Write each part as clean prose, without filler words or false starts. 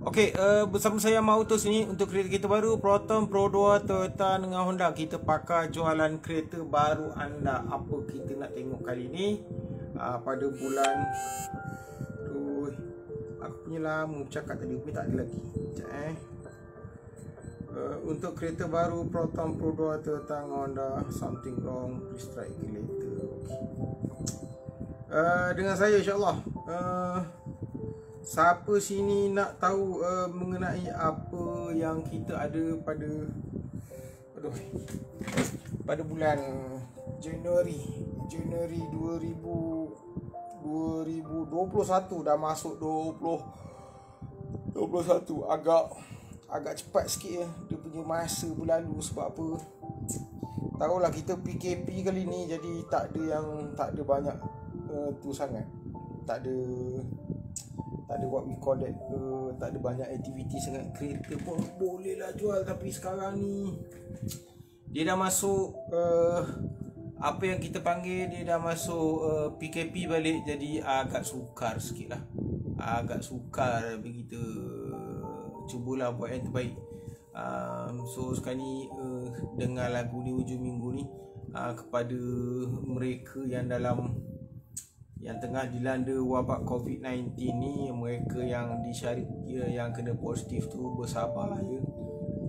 Okey, bersama saya Mautus ni untuk kereta kita baru Proton Pro 2 Toyota dengan Honda. Kita pakar jualan kereta baru anda. Apa kita nak tengok kali ni? Pada bulan aku punya lama bercakap tadi, tapi tak ada lagi. Sekejap untuk kereta baru Proton Pro 2 Toyota dengan Honda, something wrong, please try again later. Dengan saya insyaAllah. Siapa sini nak tahu mengenai apa yang kita ada pada bulan Januari 2021, dah masuk 2021. Agak cepat sikit ya dia punya masa berlalu. Sebab apa, tahulah kita PKP kali ni, jadi tak ada banyak tu sangat. Tak ada what we call that, tak ada banyak aktiviti sangat. Kereta pun boleh lah jual, tapi sekarang ni dia dah masuk apa yang kita panggil, dia dah masuk PKP balik. Jadi agak sukar sikit lah. Agak sukar bagi kita cubalah buat yang terbaik. So sekarang ni dengar lagu ni hujung minggu ni, kepada mereka yang tengah dilanda wabak COVID-19 ni, mereka yang disyari yang kena positif tu, bersabar ya.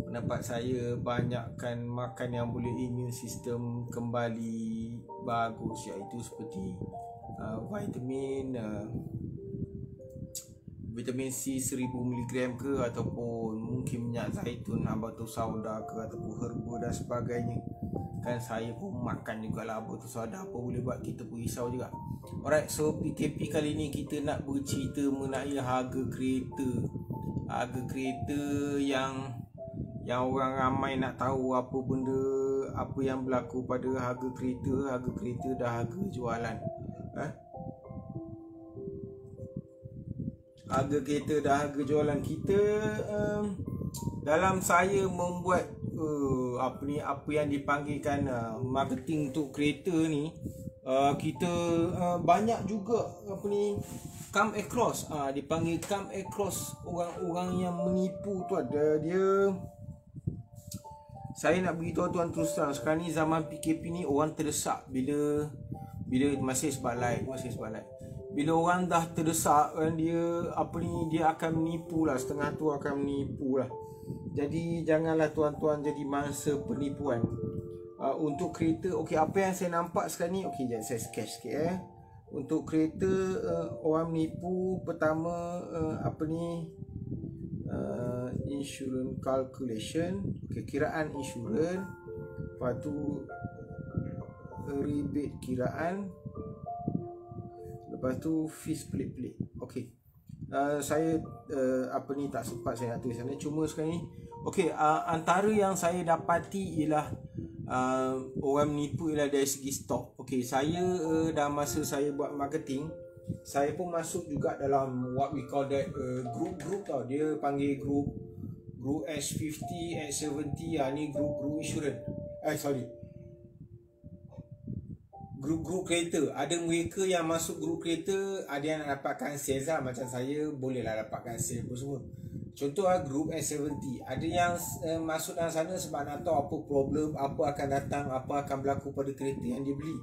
Pendapat saya, banyakkan makan yang boleh immune system kembali bagus, iaitu seperti vitamin C 1000mg ke, ataupun mungkin minyak zaitun, batu sauda ke, ataupun herba dan sebagainya. Kan saya pun makan jugalah batu sauda, apa boleh buat, kita pun risau juga. Alright, so PKP kali ni kita nak bercerita mengenai harga kereta. Harga kereta yang orang ramai nak tahu apa benda, apa yang berlaku pada harga kereta dan harga jualan. Harga kereta dan harga jualan kita, dalam saya membuat apa yang dipanggilkan marketing untuk kereta ni, kita banyak juga come across, dipanggil come across orang-orang yang menipu tu ada dia. Saya nak beritahu tuan terus terang, sekarang ni zaman PKP ni orang terdesak bila masih sebab light. Bila orang dah terdesak kan, dia akan menipu lah, setengah tu akan menipu lah. Jadi janganlah tuan-tuan jadi mangsa penipuan. Untuk kereta, okey, apa yang saya nampak sekarang ni, okey, jap saya sketch sikit Untuk kereta, orang menipu pertama insurance calculation, okey, kiraan insurans, lepas tu rebate kiraan, lepas tu fees pelik-pelik. Okey. Saya tak sempat saya nak tulis sana. Cuma sekarang ni, okey, antara yang saya dapati ialah orang menipu ialah dari segi stok. Okey, saya dalam masa saya buat marketing, saya pun masuk juga dalam what we call that group tau. Dia panggil group S50, S70, ni group insurans. Grup kereta. Ada mereka yang masuk grup kereta, ada yang nak dapatkan sales lah. Macam saya, bolehlah dapatkan sales pun semua. Contoh grup S70, ada yang masuk dalam sana sebab nak tahu apa problem, apa akan datang, apa akan berlaku pada kereta yang dia beli.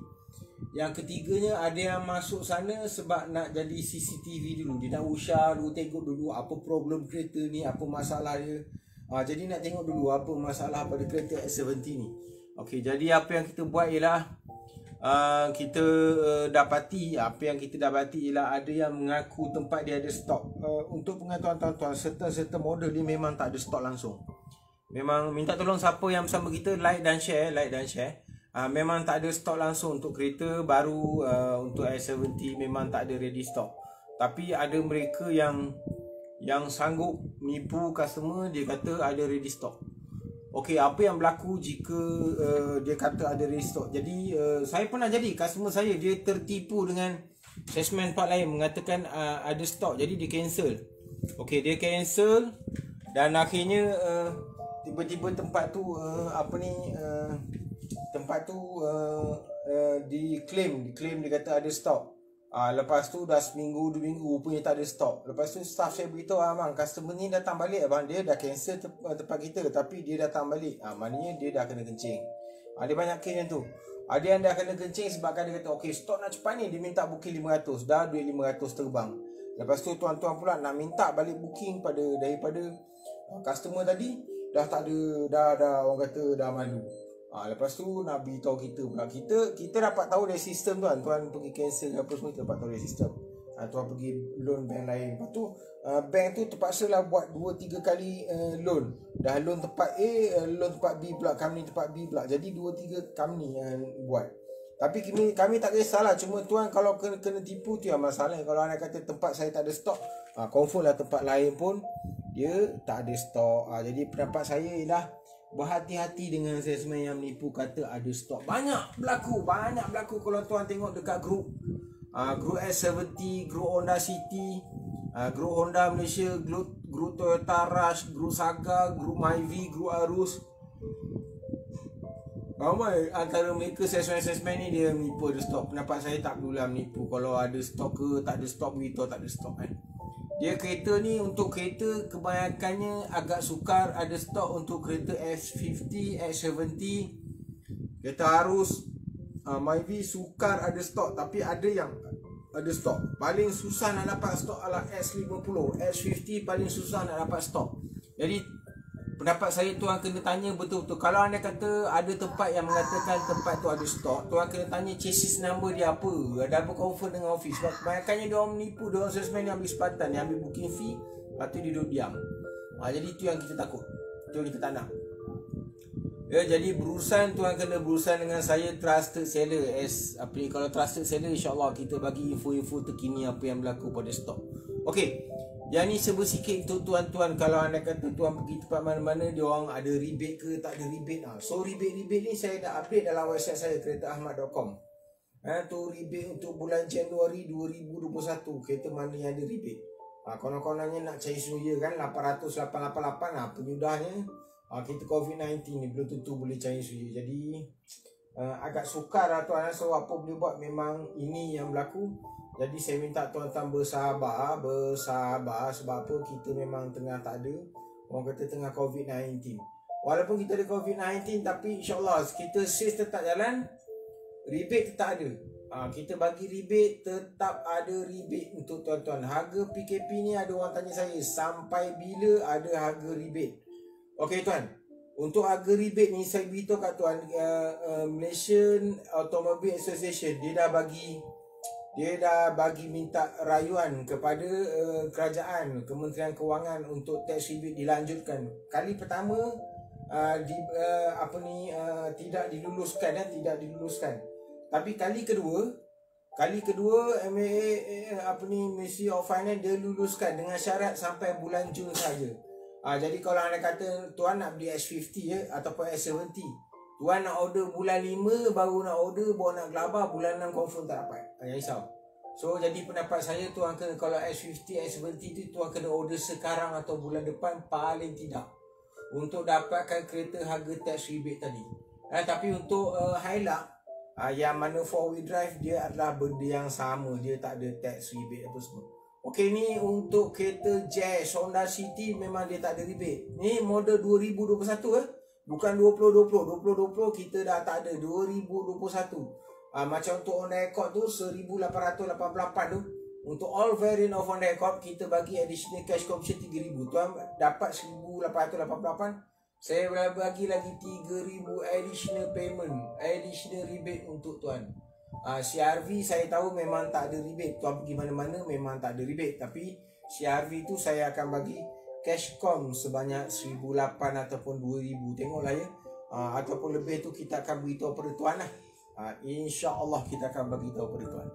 Yang ketiganya, ada yang masuk sana sebab nak jadi CCTV dulu. Dia nak usah dulu, tengok dulu apa problem kereta ni, apa masalah dia. Jadi nak tengok dulu apa masalah pada kereta S70 ni. Okey, jadi apa yang kita buat ialah kita dapati ialah ada yang mengaku tempat dia ada stok. Untuk pengetahuan tuan-tuan, serta model ni memang tak ada stok langsung. Memang minta tolong siapa yang bersama kita like dan share. Memang tak ada stok langsung untuk kereta baru. Untuk S70 memang tak ada ready stock. Tapi ada mereka yang sanggup nipu customer, dia kata ada ready stock. Okey, apa yang berlaku jika dia kata ada restock? Jadi saya pernah jadi customer saya, dia tertipu dengan salesman part lain mengatakan ada stok, jadi dia cancel. Okey, dia cancel dan akhirnya tiba-tiba tempat tu diklaim dia kata ada stok. Lepas tu dah seminggu 2 minggu rupanya tak ada stok. Lepas tu staff saya beritahu, abang, customer ni datang balik abang, dia dah cancel tempat kita tapi dia datang balik. Maknanya dia dah kena kencing. Dia banyak kes macam tu. Ada yang dah kena kencing sebabkan dia kata okey, stok nak cepat ni, dia minta booking 500, dah duit 500 terbang. Lepas tu tuan-tuan pula nak minta balik booking daripada customer tadi, dah tak ada, dah orang kata dah malu. Lepas tu nak beritahu kita pula, kita dapat tahu dari sistem tuan pergi cancel apa semua, kita dapat tahu dari sistem. Tuan pergi loan bank lain. Lepas tu bank tu terpaksa lah buat 2-3 kali loan. Dah loan tempat A, loan tempat B pula, company tempat B pula. Jadi 2-3 company yang buat. Tapi kami tak kisahlah. Cuma tuan kalau kena tipu tu yang masalah. Kalau anda kata tempat saya tak ada stok, confirm lah tempat lain pun dia tak ada stok. Jadi pendapat saya ialah berhati-hati dengan salesman yang menipu kata ada stok. Banyak berlaku kalau tuan tengok dekat grup S70, grup Honda City, grup Honda Malaysia, grup Toyota Rush, grup Saga, grup Myvi, grup Arus. Ramai antara mereka salesman ni dia menipu ada stok. Pendapat saya tak perlulah menipu. Kalau ada stok ke tak ada stok, beritahu tak ada stok kan. Dia kereta ni, untuk kereta kebanyakannya agak sukar ada stok. Untuk kereta S50, S70, kereta Arus, Myvi sukar ada stok. Tapi ada yang ada stok. Paling susah nak dapat stok adalah S50, S50 paling susah nak dapat stok. Jadi pendapat saya tuan kena tanya betul-betul. Kalau anda kata ada tempat yang mengatakan tempat tu ada stok, tuan kena tanya chassis number dia apa, ada apa confirm dengan office. Sebab kebanyakannya dia orang menipu, dia orang salesman yang ambil sepatan, dia ambil booking fee, lepas tu dia duduk diam. Jadi itu yang kita takut, itu yang kita tak nak. Jadi berurusan, tuan kena berurusan dengan saya trusted seller. Kalau trusted seller, insyaAllah kita bagi info-info terkini apa yang berlaku pada stok. Okey, yang ni sebersikit untuk tuan-tuan. Kalau anda kata tuan pergi tempat mana-mana, dia orang ada rebate ke tak ada rebate. So rebate ni saya dah update dalam website saya, keretaahmad.com. Tu rebate untuk bulan Januari 2021, kereta mana yang ada rebate. Konon-kononnya nak cari suria kan, 800-888. Penyudahnya kita COVID-19 ni belum tentu boleh cari suria. Jadi agak sukar lah tuan. So apa boleh buat, memang ini yang berlaku. Jadi saya minta tuan-tuan bersabar. Sebab apa, kita memang tengah tak ada, orang kata tengah COVID-19. Walaupun kita ada COVID-19, tapi insyaAllah kita sales tetap jalan, rebate tetap ada. Kita bagi rebate, tetap ada rebate untuk tuan-tuan. Harga PKP ni ada orang tanya saya, sampai bila ada harga rebate? Okey tuan, untuk harga rebate ni saya beritahu kat tuan, Malaysian Automobile Association dia dah bagi minta rayuan kepada kerajaan, Kementerian Kewangan untuk tax rebate dilanjutkan. Kali pertama tidak diluluskan. Tapi kali kedua Ministry of Finance dia luluskan dengan syarat sampai bulan Jun saja. Jadi kalau anda kata tuan nak beli S50 ataupun S70, tuan nak order bulan 5 baru nak nak gelabah bulan 6 confirm tak dapat. Jangan risau. So jadi pendapat saya, tuan kena, kalau S50, S70 tu tuan kena order sekarang atau bulan depan paling tidak, untuk dapatkan kereta harga tax rebate tadi. Tapi untuk Hilux yang mana 4-wheel drive, dia adalah benda yang sama, dia tak ada tax rebate apa semua. Okey, ni untuk kereta Jazz Honda City memang dia tak ada rebate. Ni model 2021 bukan 2020 kita dah tak ada, 2021. Macam untuk Honda Accord tu 1888 tu, untuk all variant of Honda Accord kita bagi additional cash commission 3000. Tuan dapat 1888, saya bagi lagi 3000 additional payment, additional rebate untuk tuan. CRV saya tahu memang tak ada rebate, tuan pergi mana-mana memang tak ada rebate. Tapi CRV tu saya akan bagi cash com sebanyak 1800 ataupun 2000, tengoklah ya. Ataupun lebih tu kita akan beritahu pada tuan lah. InsyaAllah kita akan bagi tahu pada tuan.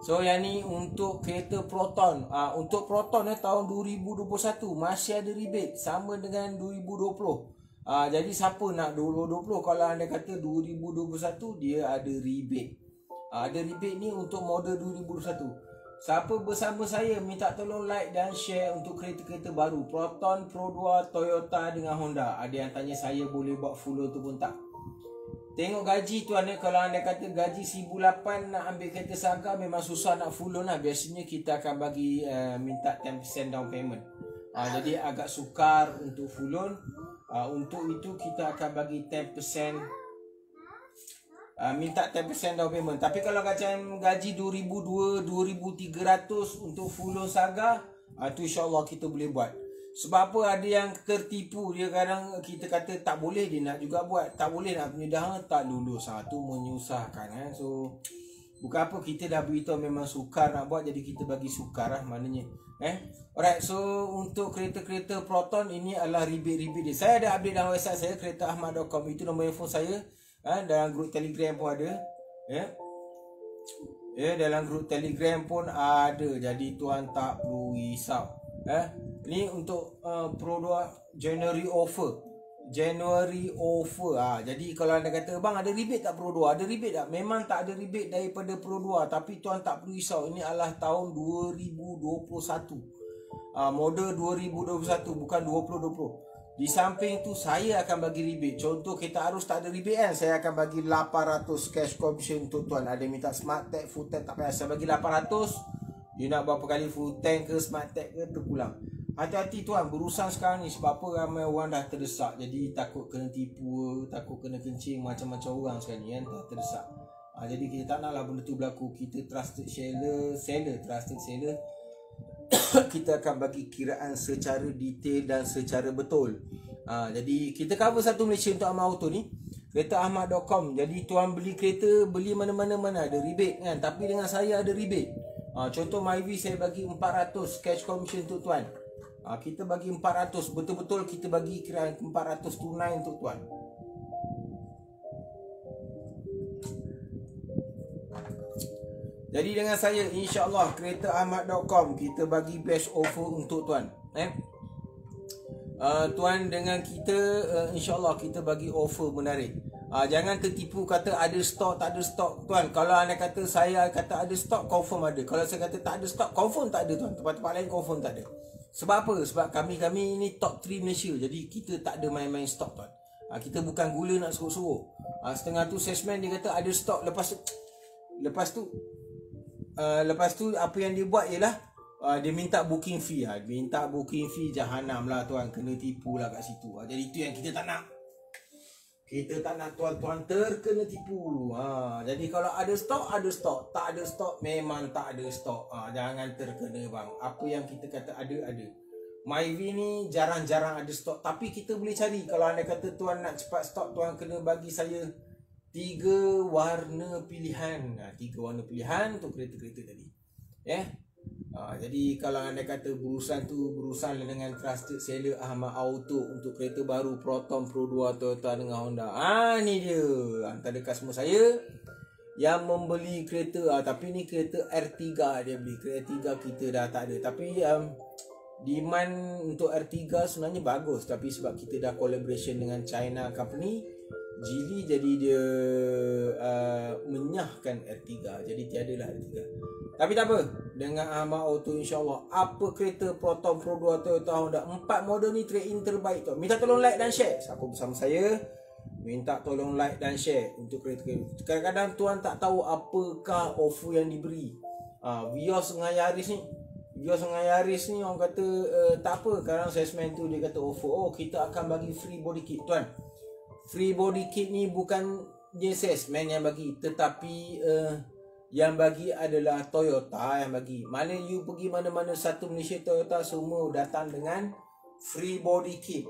So yang ni untuk kereta Proton. Untuk Proton tahun 2021 masih ada rebate sama dengan 2020. Jadi siapa nak 2020, kalau anda kata 2021 dia ada rebate. Ada rebate ni untuk model 2021. Siapa bersama saya minta tolong like dan share untuk kereta-kereta baru Proton, Pro 2, Toyota dengan Honda. Ada yang tanya saya boleh buat full ataupun tak. Tengok gaji tuan ya. Kalau anda kata gaji 1,800 nak ambil kereta Saga, memang susah nak full loan lah. Biasanya kita akan bagi minta 10% down payment. Jadi agak sukar untuk full loan. Untuk itu kita akan bagi 10%, minta 10% down payment. Tapi kalau macam gaji 2,200, 2,300 untuk full loan Saga, tu insyaAllah kita boleh buat. Sebab apa, ada yang tertipu. Dia kadang kita kata tak boleh, dia nak juga buat. Tak boleh nak penyedahan, tak lulus. Tu menyusahkan. So bukan apa, kita dah beritahu memang sukar nak buat, jadi kita bagi sukar lah maknanya. Alright, so untuk kereta-kereta Proton ini adalah rebate-rebate dia. Saya ada update dalam website saya, keretaahmad.com. Itu nombor handphone saya. Dalam grup Telegram pun ada. Dalam grup Telegram pun ada. Jadi tuan tak perlu risau. Ni untuk Pro 2 January offer. Jadi kalau anda kata, bang ada rebate tak Pro 2? Ada rebate tak? Memang tak ada rebate daripada Pro 2. Tapi tuan tak perlu risau. Ini adalah tahun 2021, model 2021, bukan 2020. Di samping tu saya akan bagi rebate. Contoh kereta Arus tak ada rebate kan, saya akan bagi 800 cash commission untuk tuan. Ada minta smart tag, full tank, tak payah, saya bagi 800. You nak berapa kali full tank ke smart tag ke, terpulang. Hati-hati tuan, berurusan sekarang ni. Sebab apa, ramai orang dah terdesak. Jadi takut kena tipu, takut kena kencing, macam-macam orang sekarang ni kan, dah terdesak. Jadi kita tak naklah benda tu berlaku. Kita trusted seller, trusted seller. Kita akan bagi kiraan secara detail dan secara betul. Jadi kita cover satu Malaysia untuk Ahmad Auto ni, keretaahmad.com. Jadi tuan beli kereta, beli mana-mana mana ada rebate kan, tapi dengan saya ada rebate. Contoh Myvi saya bagi 400 cash commission untuk tuan. Kita bagi 400, betul-betul kita bagi kiraan 400 tunai untuk tuan. Jadi dengan saya, insyaAllah keretaahmad.com, kita bagi best offer untuk tuan. Tuan dengan kita, insyaAllah kita bagi offer menarik. Jangan tertipu kata ada stok, tak ada stok tuan. Kalau anda kata, saya kata ada stok, confirm ada. Kalau saya kata tak ada stok, confirm tak ada tuan. Tempat-tempat lain confirm tak ada. Sebab apa? Sebab kami ni top 3 Malaysia. Jadi kita tak ada main-main stok tuan. Kita bukan gula nak suruh-suruh. Setengah tu salesman dia kata ada stok, lepas tu apa yang dia buat ialah dia minta booking fee. Minta booking fee, jahanam lah tuan. Kena tipu lah kat situ. Jadi itu yang kita tak nak. Kita tak nak tuan-tuan terkena tipu. Jadi kalau ada stok, ada stok. Tak ada stok, memang tak ada stok. Jangan terkena bang. Apa yang kita kata ada. Myvi ni jarang-jarang ada stok, tapi kita boleh cari. Kalau anda kata tuan nak cepat stok, tuan kena bagi saya 3 warna pilihan. 3 warna pilihan untuk kereta-kereta tadi. Jadi kalau anda kata berurusan dengan trusted seller Ahmad Auto untuk kereta baru Proton, Pro 2, Toyota dengan Honda. Ni dia antara customer saya yang membeli kereta. Tapi ni kereta R3 dia beli. Kereta R3 kita dah tak ada. Tapi demand untuk R3 sebenarnya bagus. Tapi sebab kita dah collaboration dengan China company, Geely, jadi dia menyahkan R3. Jadi tiadalah R3. Tapi tak apa, dengan Ahmad Auto insyaAllah, apa kereta Proton, Pro 2, Toyota, Honda, 4 model ni trade-in terbaik tu. Minta tolong like dan share. Siapa bersama saya, minta tolong like dan share untuk kereta-kereta. Kadang-kadang tuan tak tahu apakah offer yang diberi. Vios dengan Yaris ni orang kata tak apa. Kadang salesman tu dia kata offer, kita akan bagi free body kit. Tuan, free body kit ni bukan dia salesman yang bagi, tetapi yang bagi adalah Toyota yang bagi. Mana you pergi mana-mana satu Malaysia Toyota, semua datang dengan free body kit.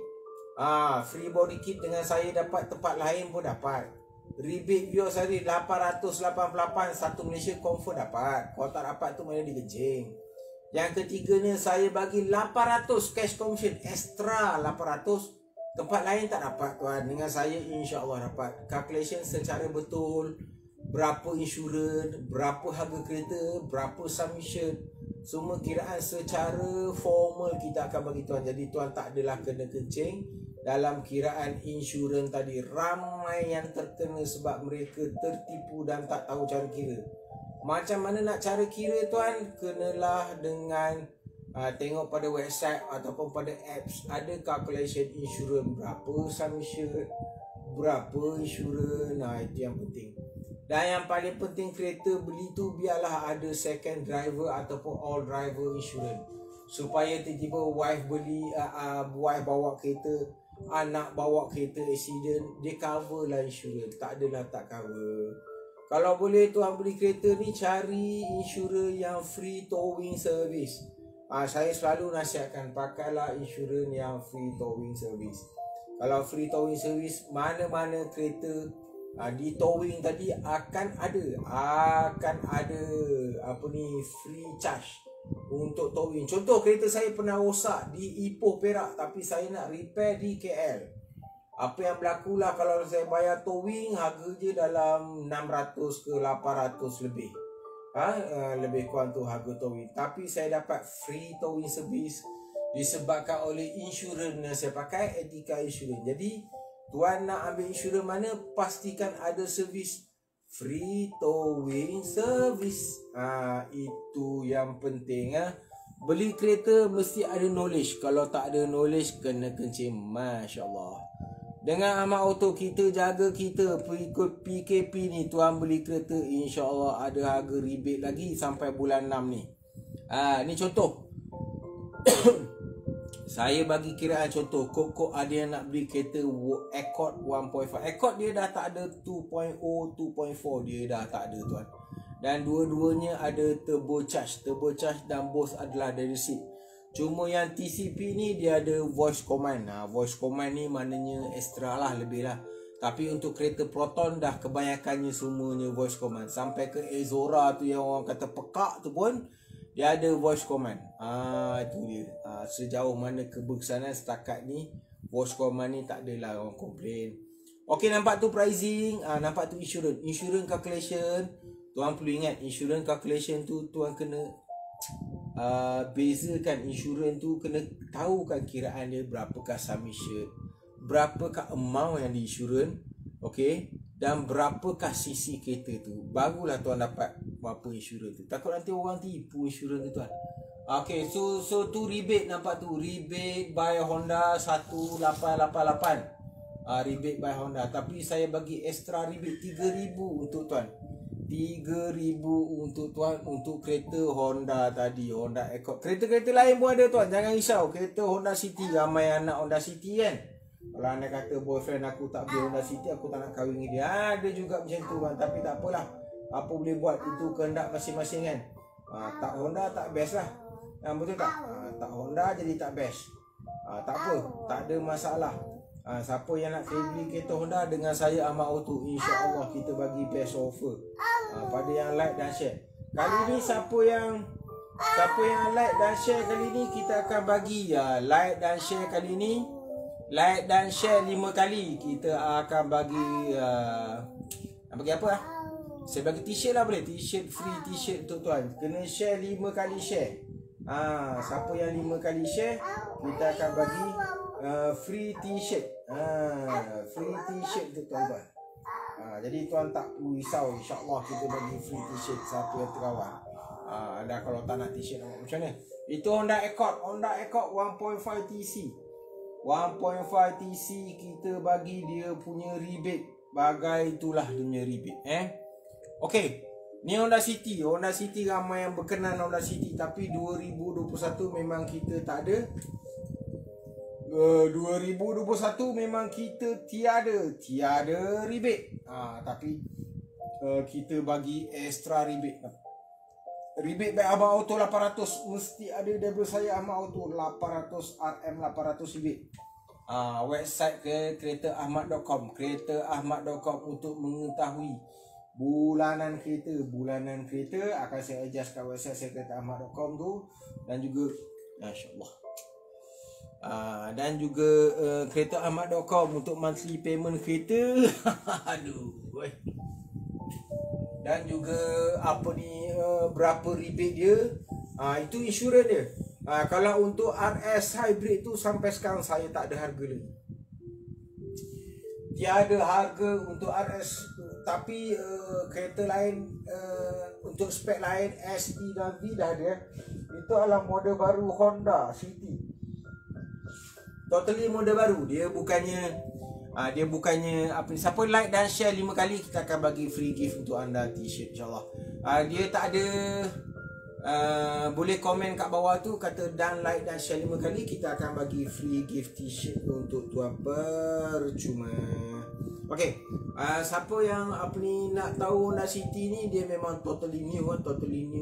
Free body kit dengan saya dapat, tempat lain pun dapat. Rebate Vios hari 888 satu Malaysia confirm dapat. Kalau tak dapat tu mana dikencing. Yang ketiganya saya bagi 800 cash commission extra 800. Tempat lain tak dapat tuan. Dengan saya insya-Allah dapat. Calculation secara betul, berapa insurans, berapa harga kereta, berapa submission, semua kiraan secara formal kita akan bagi tuan. Jadi tuan tak adalah kena kencing dalam kiraan insurans tadi. Ramai yang terkena sebab mereka tertipu dan tak tahu cara kira. Macam mana nak cara kira tuan? Kenalah dengan tengok pada website ataupun pada apps. Ada calculation insurans, berapa submission, berapa insurans. Nah, itu yang penting. Dan yang paling penting kereta beli tu biarlah ada second driver ataupun all driver insurance. Supaya tiba-tiba wife beli, wife bawa kereta, anak bawa kereta accident, dia cover lah insurans. Tak adalah tak cover. Kalau boleh tuan beli kereta ni, cari insurans yang free towing service. Saya selalu nasihatkan pakailah insurans yang free towing service. Kalau free towing service, mana-mana kereta di towing tadi akan ada free charge untuk towing. Contoh, kereta saya pernah rosak di Ipoh Perak, tapi saya nak repair di KL. Apa yang berlaku lah, kalau saya bayar towing, harga je dalam 600 ke 800 lebih. Lebih kurang tu harga towing. Tapi saya dapat free towing service disebabkan oleh insurans yang saya pakai, Etika Insurans. Jadi tuan nak ambil insurans mana, pastikan ada servis free towing service. Itu yang penting. Beli kereta mesti ada knowledge. Kalau tak ada knowledge, kena kencing. Masya Allah. Dengan Ahmad Auto, kita jaga kita ikut PKP ni. Tuan beli kereta, insya Allah ada harga rebate lagi sampai bulan 6 ni. Ni contoh. Saya bagi kiraan contoh. Kok ada yang nak beli kereta Accord 1.5. Accord dia dah tak ada 2.0, 2.4. Dia dah tak ada tuan. Dan dua-duanya ada turbo charge. Turbo charge dan Bose adalah dari seat. Cuma yang TCP ni dia ada voice command. Voice command ni maknanya extra lah, lebih lah. Tapi untuk kereta Proton dah kebanyakannya semuanya voice command. Sampai ke Exora tu yang orang kata pekak tu pun dia ada voice command. Itu dia. Sejauh mana keberkesanan setakat ni, voice command ni tak adalah orang komplain. Okey, nampak tu pricing, nampak tu insurance. Insurance calculation, tuan perlu ingat insurance calculation tu tuan kena bezakan. Insurans tu kena tahukan kiraan dia berapakah sum insured, berapakah amount yang diinsurans, okey, dan berapakah sisi kereta tu. Barulah tuan dapat berapa insurans tu. Takut nanti orang tipu insurans tu tuan. Okey, so tu rebate, nampak tu rebate by Honda 1888. Rebate by Honda, tapi saya bagi extra rebate 3,000 untuk tuan. 3,000 untuk tuan untuk kereta Honda tadi, Honda Accord. Kereta-kereta lain pun ada tuan, jangan risau. Kereta Honda City, ramai anak Honda City kan. Kalau anda kata boyfriend aku tak beli Honda City, aku tak nak kahwin dengan dia, ada juga macam tu kan. Tapi tak apalah, apa boleh buat, itu kehendak masing-masing kan. Tak Honda tak best lah, betul tak? Tak Honda jadi tak best. Tak apa, tak ada masalah. Siapa yang nak beli kereta Honda dengan saya Ahmad Auto, insya-Allah kita bagi best offer pada yang like dan share. Kali ni siapa yang like dan share kali ni, kita akan bagi like dan share kali ni. Like dan share 5 kali kita akan bagi bagi apa lah? Saya bagi t-shirt lah, boleh? T-shirt, free t-shirt untuk tuan. Kena share 5 kali share. Siapa yang 5 kali share, kita akan bagi free t-shirt. Free t-shirt untuk tuan-tuan. Jadi tuan tak perlu risau, insya-Allah kita bagi free t-shirt siapa yang terawal. Anda kalau tak nak t-shirt macam mana? Itu Honda Accord 1.5 TC. 1.5 TC kita bagi dia punya rebate. Bagai itulah dia punya rebate. Okey. Ni Honda City. Honda City ramai yang berkenan Honda City, tapi 2021 memang kita tak ada. 2021 memang kita tiada rebate. Tapi kita bagi extra rebate. Rebate by Ahmad Auto 800 mesti ada daripada saya Ahmad Auto 800 RM 800 rebate. Website ke keretaahmad.com, keretaahmad.com untuk mengetahui bulanan kereta akan saya adjust kat website saya keretaahmad.com tu, dan juga masya-Allah. Dan juga keretaahmad.com untuk monthly payment kereta. Dan juga berapa rebate dia. Itu insurans dia. Kalau untuk RS hybrid tu sampai sekarang saya tak ada harga lagi. Tiada harga untuk RS. Tapi kereta lain, untuk spek lain SE dan V dah ada. Itu adalah model baru Honda City. Totally model baru. Dia bukannya Dia bukannya apa, siapa like dan share 5 kali kita akan bagi free gift untuk anda t-shirt insyaAllah. Dia tak ada boleh komen kat bawah tu kata dan like dan share 5 kali, kita akan bagi free gift t-shirt untuk tuan percuma. Okay, siapa yang apa ni nak tahu Honda City ni, dia memang totally new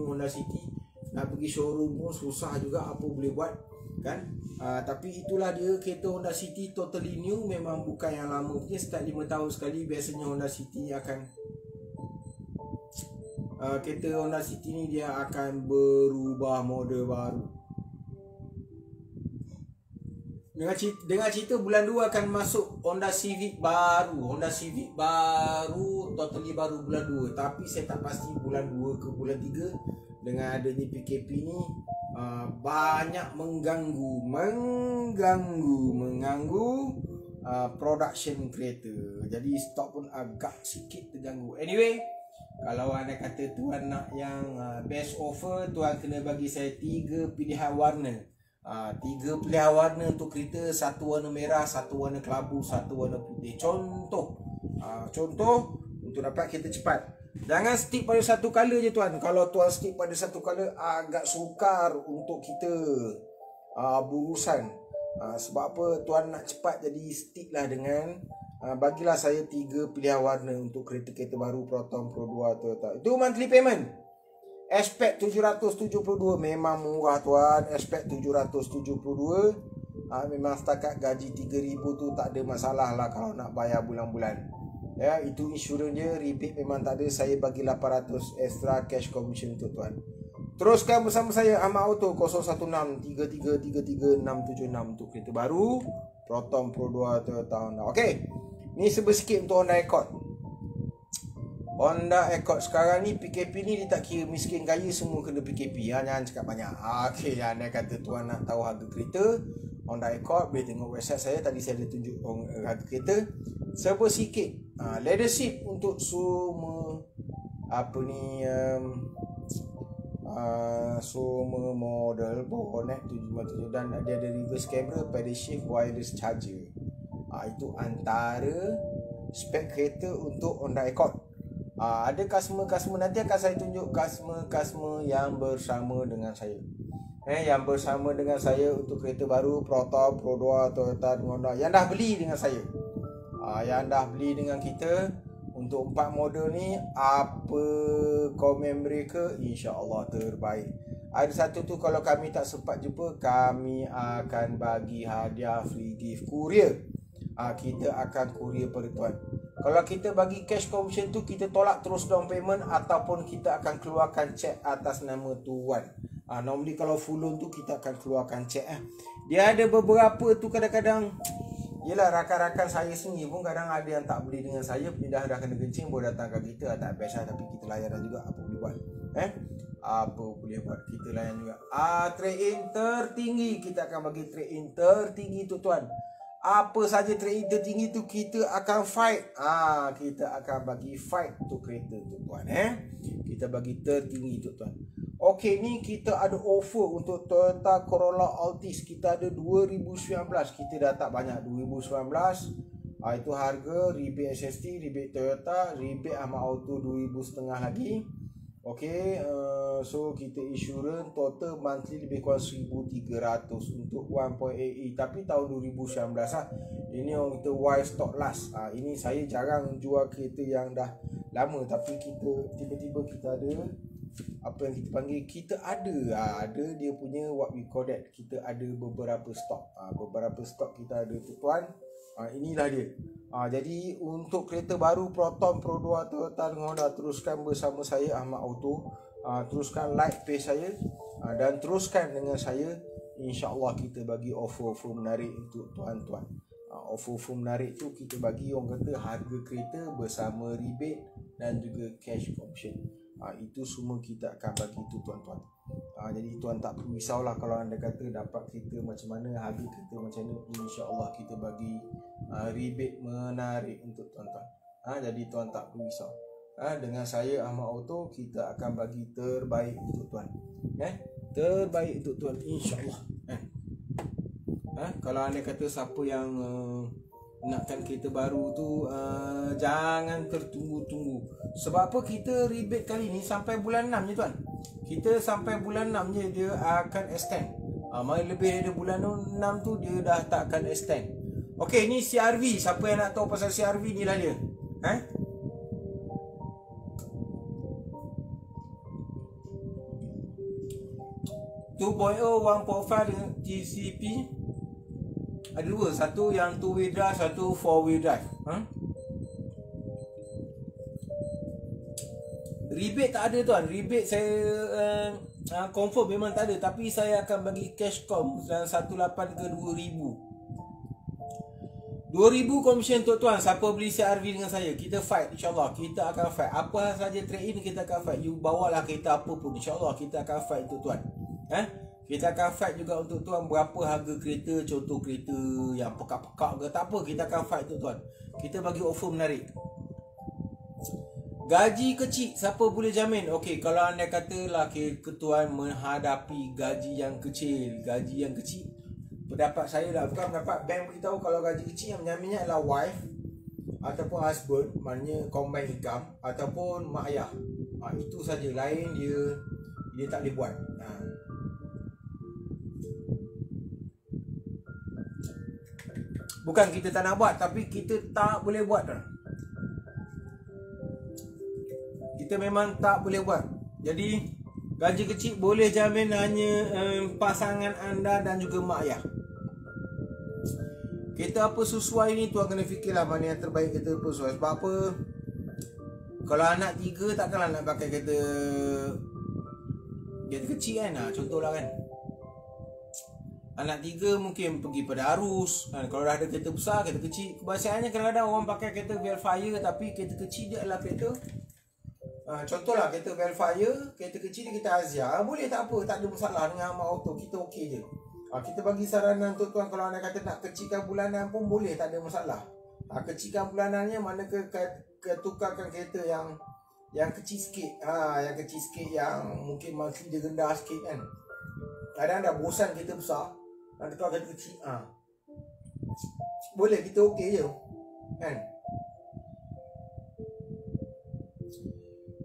Honda City. Nak pergi showroom pun susah juga, apa boleh buat kan. Tapi itulah dia, kereta Honda City totally new, memang bukan yang lama punya. Setiap 5 tahun sekali biasanya Honda City akan kereta Honda City ni dia akan berubah model baru. Dengan cerita bulan 2 akan masuk Honda Civic baru. Totally baru bulan 2. Tapi saya tak pasti bulan 2 ke bulan 3. Dengan adanya PKP ni banyak mengganggu production kereta. Jadi stok pun agak sikit terganggu. Anyway, kalau anda kata tuan nak yang best offer, tuan kena bagi saya 3 pilihan warna. 3 pilihan warna untuk kereta, satu warna merah, satu warna kelabu, satu warna putih. Contoh untuk dapat kereta cepat. Jangan stick pada satu colour je tuan. Kalau tuan stick pada satu colour, agak sukar untuk kita berurusan. Sebab apa, tuan nak cepat, jadi sticklah dengan bagilah saya 3 pilihan warna untuk kereta-kereta baru Proton, Pro 2, Toyota. Itu monthly payment. Aspek 772 memang murah tuan. Aspek 772 memang setakat gaji 3,000 tu tak ada masalah lah kalau nak bayar bulan-bulan. Ya, itu insurans je, rebate memang tak ada. Saya bagi 800 extra cash commission untuk tuan. Teruskan bersama saya Ahmad Auto 016-3333-676 untuk kereta baru Proton, Pro 2, Toyota Honda. Okey, ni sikit untuk Honda Accord. Honda Accord sekarang ni PKP ni dia tak kira miskin kaya, semua kena PKP. Jangan cakap banyak. Okey, anda kata tuan nak tahu harga kereta Honda Accord, boleh tengok website saya. Tadi saya ada tunjuk harga kereta. Serba sikit. Leather seat untuk semua semua model bonet 757, dan dia ada reverse camera, pedal shift, wireless charger. Itu antara spek kereta untuk Honda Accord. Ada customer nanti akan saya tunjuk customer yang bersama dengan saya. Yang bersama dengan saya untuk kereta baru Proton, Pro 2, Toyota dan Honda yang dah beli dengan saya. Yang dah beli dengan kita untuk 4 model ni, apa komen mereka, insya-Allah terbaik. Ada satu tu, kalau kami tak sempat jumpa, kami akan bagi hadiah free gift courier. Kita akan courier pada tuan. Kalau kita bagi cash commission tu, kita tolak terus down payment ataupun kita akan keluarkan cek atas nama tuan. Normally kalau full loan tu kita akan keluarkan cek. Dia ada beberapa tu kadang-kadang, yelah, rakan-rakan saya sendiri pun kadang ada yang tak beli dengan saya, dah kena kencing baru datang kat kita. Tak best lah, tapi kita layan juga. Apa boleh buat? Apa boleh buat, kita layan juga. Trade-in tertinggi, kita akan bagi trade-in tertinggi tu tuan. Apa saja trade-in tertinggi tu kita akan fight. Kita akan bagi fight untuk kereta tu tuan. Kita bagi tertinggi tu tuan. Okey, ni kita ada offer untuk Toyota Corolla Altis. Kita ada 2019. Kita dah tak banyak 2019. Itu harga rebate SST, rebate Toyota, rebate Ahmad Auto 2,500 lagi. Okey, so kita insurans total monthly lebih kurang 1,300 untuk 1.8e. Tapi tahun 2019 lah. Ini orang kita wide stock last. Ini saya jarang jual kereta yang dah lama, tapi kita tiba-tiba kita ada apa yang kita panggil, kita ada dia punya what we call that, kita ada beberapa stok. Beberapa stok kita ada tu tuan. Inilah dia. Jadi untuk kereta baru Proton, Pro 2, Toyota dan Honda, teruskan bersama saya Ahmad Auto. Teruskan like page saya dan teruskan dengan saya. InsyaAllah kita bagi offer menarik untuk tuan-tuan. Offer menarik tu kita bagi, orang kata, harga kereta bersama rebate dan juga cash commission. Itu semua kita akan bagi tu tuan-tuan. Jadi tuan tak perlu risaulah kalau anda kata dapat kereta macam mana, harga kereta macam mana. InsyaAllah kita bagi rebate menarik untuk tuan-tuan. Jadi tuan tak perlu risau. Dengan saya Ahmad Auto, kita akan bagi terbaik untuk tuan. Terbaik untuk tuan, insyaAllah. Kalau anda kata siapa yang nakkan kereta baru tu jangan tertunggu-tunggu. Sebab apa? Kita rebate kali ni sampai bulan 6 je tuan. Kita sampai bulan 6 je dia akan extend. Mari lebih dari bulan 6 tu dia dah tak akan extend. Okey, ni CRV. Siapa yang nak tahu pasal CRV ni lah dia. 2.0 1.5 dengan TCP. Ada dua, satu yang 2-way drive, satu 4-way drive. Rebate tak ada tuan. Rebate saya confirm memang tak ada. Tapi saya akan bagi cash com 18 ke 2000. 2000 komisen untuk tuan. Siapa beli CRV dengan saya, kita fight, insyaAllah. Kita akan fight. Apa saja trade in kita akan fight. You bawalah kereta apa pun, insyaAllah kita akan fight untuk tuan. Kita akan fight juga untuk tuan. Berapa harga kereta, contoh kereta yang pekak-pekak ke, tak apa, kita akan fight untuk tuan. Kita bagi offer menarik. Gaji kecil, siapa boleh jamin? Okey, kalau anda katalah tuan menghadapi gaji yang kecil, pendapat saya lah, bukan pendapat bank beritahu, kalau gaji kecil yang menjaminnya adalah wife ataupun husband, maknanya combined income, ataupun mak ayah. Itu saja, lain dia tak boleh buat. Bukan kita tak nak buat, tapi kita tak boleh buat. Kita memang tak boleh buat. Jadi gaji kecil boleh jamin hanya pasangan anda dan juga mak ayah. Kereta apa sesuai ni tuan kena fikirlah mana yang terbaik kereta apa sesuai. Sebab apa? Kalau anak 3 takkanlah nak pakai kereta kecil kan. Contohlah kan, anak 3 mungkin pergi pada arus kan. Kalau dah ada kereta besar, kereta kecil, kebiasaannya kadang-kadang orang pakai kereta Velfire, tapi kereta kecil dia adalah kereta contohlah kereta Velfire, kereta kecil dia kereta Azia. Boleh, tak apa, tak ada masalah dengan Amat Auto, kita okey je. Kita bagi saranan untuk tuan, kalau anda kata nak kecilkan bulanan pun boleh, tak ada masalah. Kecilkan bulanannya mana ke tukarkan kereta yang kecil sikit. Yang kecil sikit, yang mungkin monthly dia rendah sikit kan. Kadang dah bosan kereta besar, nak tukar kereta kecil. Boleh, kita okey je kan.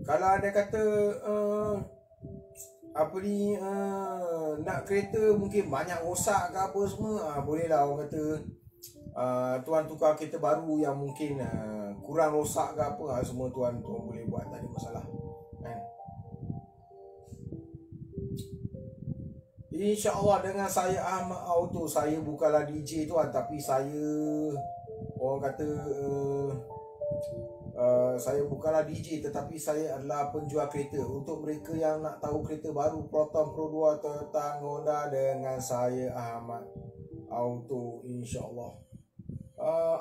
Kalau anda kata nak kereta mungkin banyak rosak ke apa semua, bolehlah orang kata tuan tukar kereta baru yang mungkin kurang rosak ke apa, semua tuan boleh buat, tak ada masalah kan. InsyaAllah dengan saya Amat Auto, saya bukanlah DJ tuan, tapi saya orang kata saya bukanlah DJ, tetapi saya adalah penjual kereta. Untuk mereka yang nak tahu kereta baru Proton Pro 2 Toyota Honda, dengan saya Amat Auto, insyaAllah.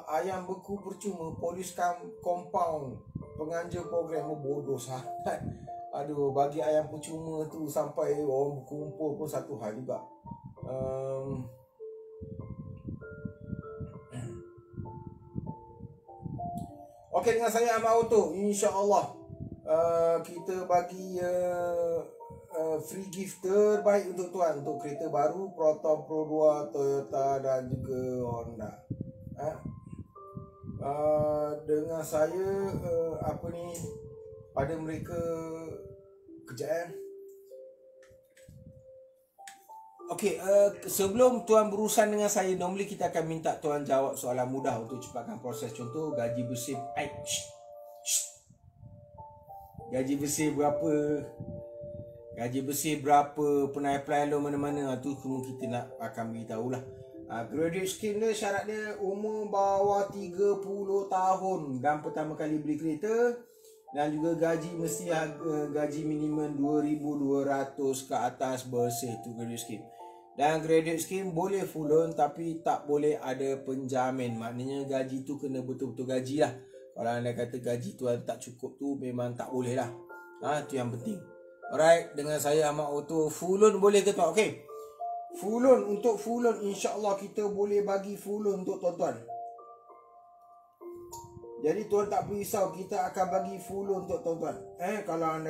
Ayam beku percuma, poliskan compound, penganjur program, bodoh sangat. Aduh, bagi ayam percuma tu sampai orang berkumpul pun satu hal juga. Okey, dengan saya Amat Auto, insyaAllah kita bagi free gift terbaik untuk tuan, untuk kereta baru Proton Pro 2 Toyota dan juga Honda. Dengan saya pada mereka kejap Okey, sebelum tuan berurusan dengan saya, normally kita akan minta tuan jawab soalan mudah untuk cepatkan proses. Contoh, gaji bersih. Gaji bersih berapa? Gaji bersih berapa? Pernah apply loan mana-mana? Tu semua kita akan beritahu lah. Graduate scheme dia, syarat dia umur bawah 30 tahun dan pertama kali beli kereta. Dan juga gaji mesti gaji minimum 2,200 ke atas bersih, tu graduate scheme. Dan graduate scheme boleh full loan, tapi tak boleh ada penjamin. Maknanya gaji tu kena betul-betul gaji lah. Kalau anda kata gaji tuan tak cukup tu, memang tak boleh lah. Tu yang penting. Alright, dengan saya Amat Auto, full loan boleh ke tuan? Okay, full loan, untuk full loan insyaAllah kita boleh bagi full loan untuk tuan-tuan. Jadi tuan tak perlu risau, kita akan bagi full loan untuk tuan-tuan. Kalau anda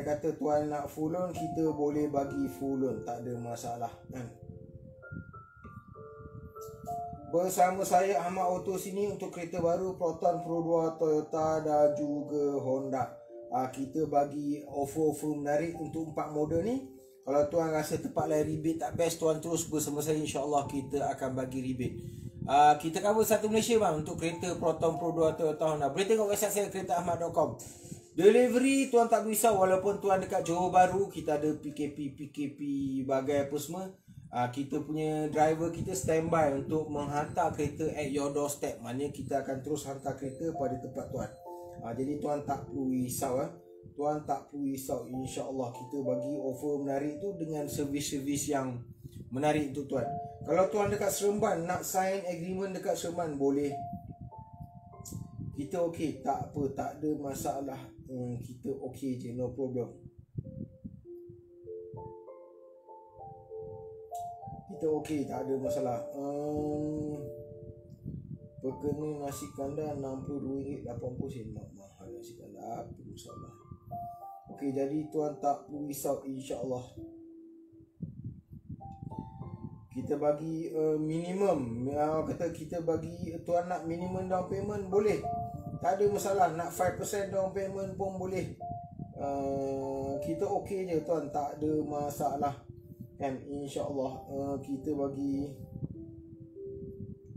kata tuan nak full loan, kita boleh bagi full loan, tak ada masalah kan. Bersama saya Ahmad Auto sini untuk kereta baru Proton Pro 2 Toyota dan juga Honda. Kita bagi offer-offer menarik untuk 4 model ni. Kalau tuan rasa tempatlah rebate tak best, tuan terus bersama saya, insya-Allah kita akan bagi rebate. Kita cover satu Malaysia bang untuk kereta Proton Pro 2 Toyota Honda. Boleh tengok website saya keretaahmad.com. Delivery tuan tak risau, walaupun tuan dekat Johor Bahru, kita ada PKP bagai apa semua. Kita punya driver kita standby untuk menghantar kereta at your doorstep. Maknanya kita akan terus hantar kereta pada tempat tuan. Jadi tuan tak perlu risau. Tuan tak perlu risau. InsyaAllah kita bagi offer menarik tu dengan servis-servis yang menarik untuk tuan. Kalau tuan dekat Seremban nak sign agreement dekat Seremban, boleh. Kita okey, tak apa, tak ada masalah. Kita okey je, no problem. Kita okey, tak ada masalah. Perkena nasi kandar RM62.80. Mahal nasi kandar, apa masalah. Okey, jadi tuan tak perlu risau, insya-Allah. Kita bagi minimum. Kata kita bagi tuan nak minimum down payment, boleh. Tak ada masalah. Nak 5% down payment pun boleh. Kita okey je tuan, tak ada masalah. Kan, insya-Allah kita bagi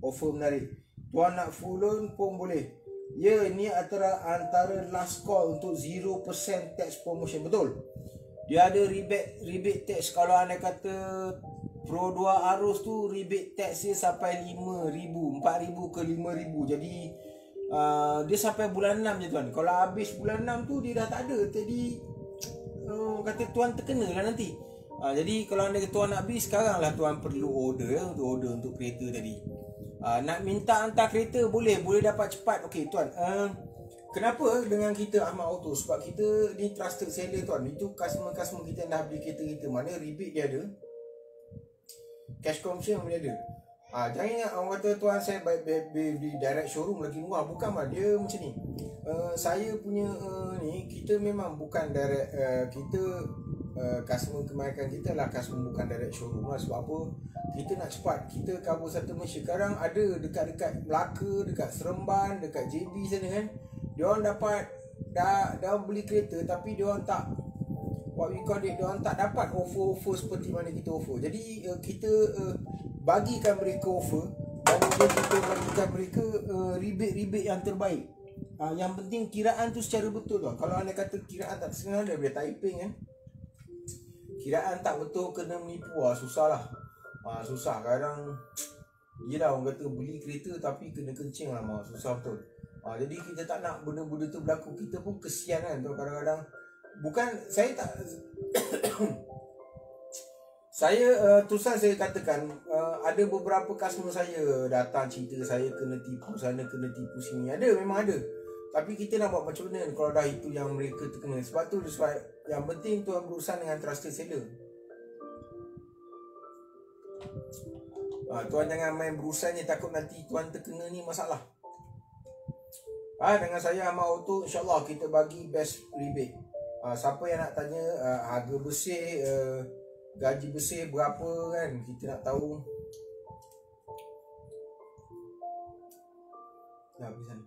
offer menarik. Tuan nak full loan pun boleh. Ya, ni antara last call untuk 0% tax promotion, betul. Dia ada rebate tax. Kalau anda kata Pro 2 Arus tu, rebate tax dia sampai 5,000, 4,000 ke 5,000. Jadi dia sampai bulan 6 je tuan. Kalau habis bulan 6 tu dia dah tak ada. Jadi kata tuan terkena lah nanti. Jadi kalau anda tuan nak beli sekarang lah, tuan perlu order untuk kereta tadi. Nak minta hantar kereta boleh dapat cepat. Okey tuan, kenapa dengan kita Ahmad Auto? Sebab kita ni trusted seller tuan. Itu customer kita yang dah beli kereta kita. Mana rebate dia ada, cash commission dia ada. Jangan ingat orang kata tuan saya beli direct showroom lagi murah. Bukan lah, dia macam ni. Saya punya ni, kita memang bukan direct. Kita customer kebanyakan kita lah customer bukan direct showroom lah. Sebab apa? Kita nak cepat. Kita cover satu Malaysia. Sekarang ada dekat Melaka, dekat Seremban, dekat JB sana kan. Diorang dapat dah beli kereta, tapi diorang tak, what we call it, diorang tak dapat offer seperti mana kita offer. Jadi kita bagikan mereka offer, dan kemudian kita bagikan mereka rebate yang terbaik. Yang penting kiraan tu secara betul tuan. Kalau anda kata kiraan tak tersengal, dia boleh typing kan. Kiraan tak betul kena menipu, susah lah. Susah kadang. Yelah, orang kata beli kereta tapi kena kencing lah, susah betul. Jadi kita tak nak benda-benda tu berlaku. Kita pun kesian kan tu kadang-kadang. Bukan saya tak saya terusan saya katakan, ada beberapa customer saya datang cerita saya kena tipu sana, kena tipu sini. Memang ada. Tapi kita nak buat macam mana kalau dah itu yang mereka terkena. Sebab tu yang penting tuan berurusan dengan trusted seller. Tuan jangan main berurusannya, takut nanti tuan terkena ni masalah. Dengan saya Ahmad Auto, insyaAllah kita bagi best rebate. Siapa yang nak tanya harga bersih, gaji bersih berapa kan, kita nak tahu. Dah pergi sana.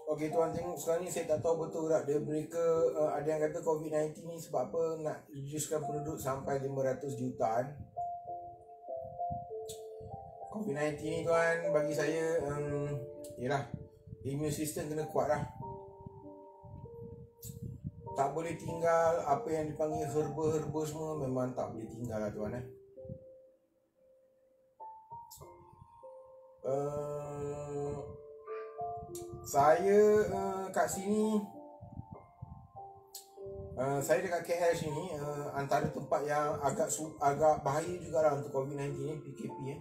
Okey tuan, tengok sekarang ni saya tak tahu betul tak. Mereka ada yang kata COVID-19 ni sebab apa nak reducekan penduduk sampai 500 jutaan. COVID-19 ni tuan, bagi saya yalah, immune system kena kuat lah. Tak boleh tinggal apa yang dipanggil herba-herba semua, memang tak boleh tinggal lah tuan. Saya kat sini Saya dekat KL sini, antara tempat yang agak bahaya jugalah untuk COVID-19 ni, PKP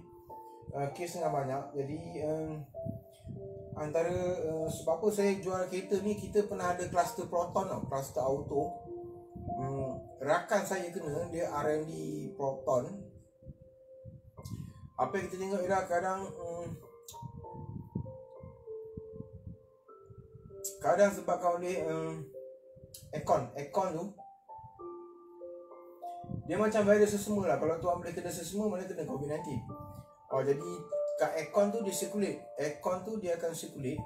kes tengah banyak. Jadi antara sebab apa saya jual kereta ni, kita pernah ada kluster Proton tau, kluster auto. Rakan saya kena, dia R&D Proton. Apa yang kita tengok ialah kadang sebabkan oleh aircon tu, dia macam virus sesama lah. Kalau tuan boleh kena sesama, mana kena COVID-19. Jadi kat aircon tu dia circulate, aircon tu dia akan circulate,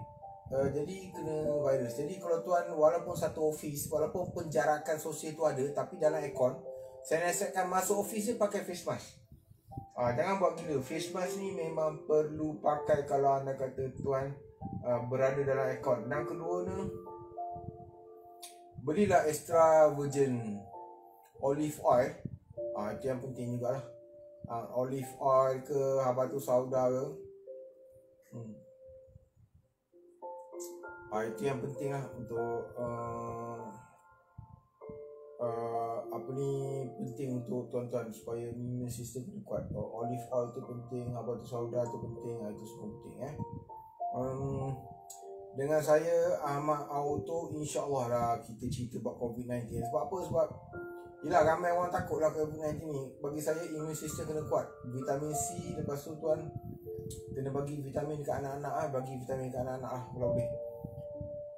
jadi kena virus. Jadi kalau tuan walaupun satu office, walaupun penjarakan sosial tu ada, tapi dalam aircon, saya nasihatkan masuk office dia pakai face mask. Jangan buat gila. Face mask ni memang perlu pakai kalau anda kata tuan berada dalam aircon. Dan kedua ni, belilah extra virgin olive oil. Itu yang penting jugalah. Olive oil ke habatus sauda ke, itu yang penting lah untuk penting untuk tuan-tuan supaya immune system kuat. Olive oil tu penting, habatus sauda tu penting, itu semua penting Dengan saya Ahmad Auto, insyaAllah lah kita cerita buat COVID-19. Sebab apa? Sebab yelah, ramai orang takut lah COVID-19 ni. Bagi saya immune system kena kuat. Vitamin C, lepas tu tuan kena bagi vitamin ke anak-anak lah. Bagi vitamin ke anak-anak lah kalau boleh.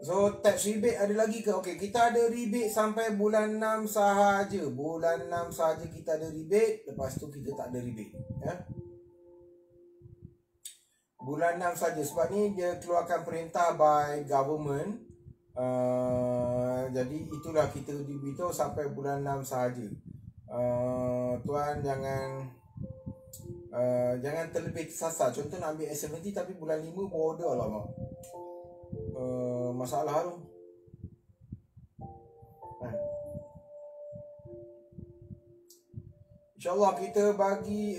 So tax rebate ada lagi ke? Okay, kita ada rebate sampai bulan 6 sahaja. Bulan 6 sahaja kita ada rebate. Lepas tu kita tak ada rebate Bulan 6 saja. Sebab ni dia keluarkan perintah by government. Jadi itulah kita diberitahu sampai bulan 6 sahaja. Tuan jangan terlebih tersasar. Contoh nak ambil S70 tapi bulan 5 baru order, alamak, masalah tu. InsyaAllah kita bagi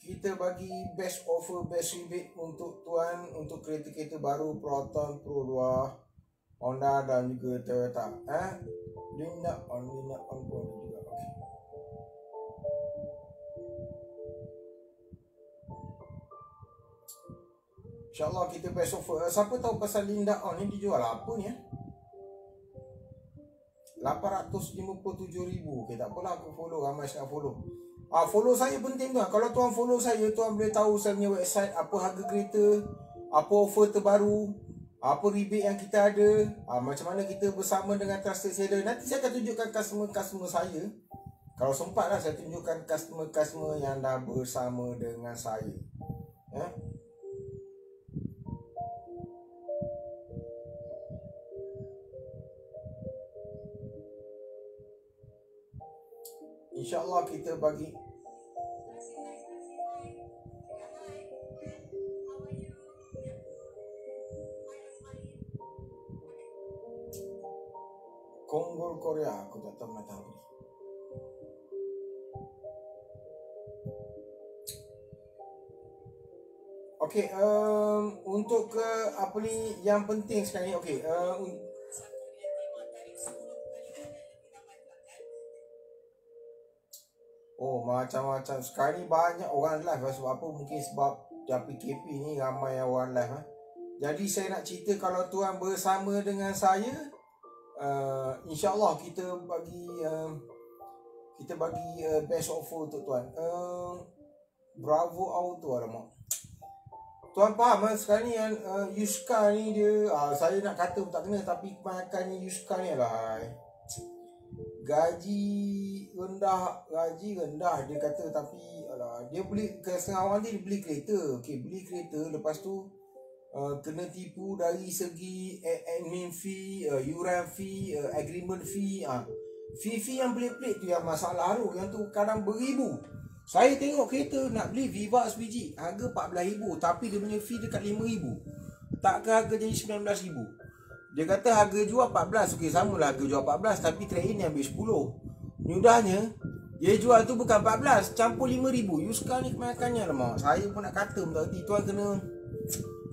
kita bagi best offer, best rebate untuk tuan, untuk kereta-kereta baru Proton, Pro 2, Honda dan juga Toyota. Linda on juga. Okay. InsyaAllah kita best offer. Siapa tahu pasal Linda on ni dijual apa ni 857,000. Okay, tak apalah, aku follow. Ramai saya follow. Follow saya penting tu. Kalau tuan follow saya, tuan boleh tahu saya punya website, apa harga kereta, apa offer terbaru, apa rebate yang kita ada, macam mana kita bersama dengan trusted seller. Nanti saya akan tunjukkan customer saya. Kalau sempat lah saya tunjukkan customer yang dah bersama dengan saya. InsyaAllah kita bagi Konggol Korea. Aku tak tahu mana tahu ni. Okay, untuk ke apa ni yang penting sekarang ni. Okay, macam-macam. Sekarang ni banyak orang live sebab apa? Mungkin sebab PKP ni ramai orang live Jadi saya nak cerita, kalau tuan bersama dengan saya, InsyaAllah kita bagi best offer untuk tuan. Bravo Auto, alamak. Tuan faham sekarang ni yang Yuska ni dia, saya nak kata pun tak kena, tapi kebanyakannya Yuska ni lah gaji rendah dia kata. Tapi dia beli ke setengah orang dia beli kereta. Okay, beli kereta, lepas tu kena tipu dari segi admin fee, yuran fee, agreement fee. Fee yang pelik-pelik tu yang masalah tu. Yang tu kadang beribu. Saya tengok kereta nak beli Viva sebiji, harga 14,000, tapi dia punya fee dekat 5,000. Tak ke harga jadi 19,000. Dia kata harga jual 14. Okey, samalah harga jual 14, tapi trade-in dia ambil 10. Nyudahnya dia jual tu bukan 14, campur 5,000. Yuska ni kebanyakannya lemak. Saya pun nak kata, berarti tuan kena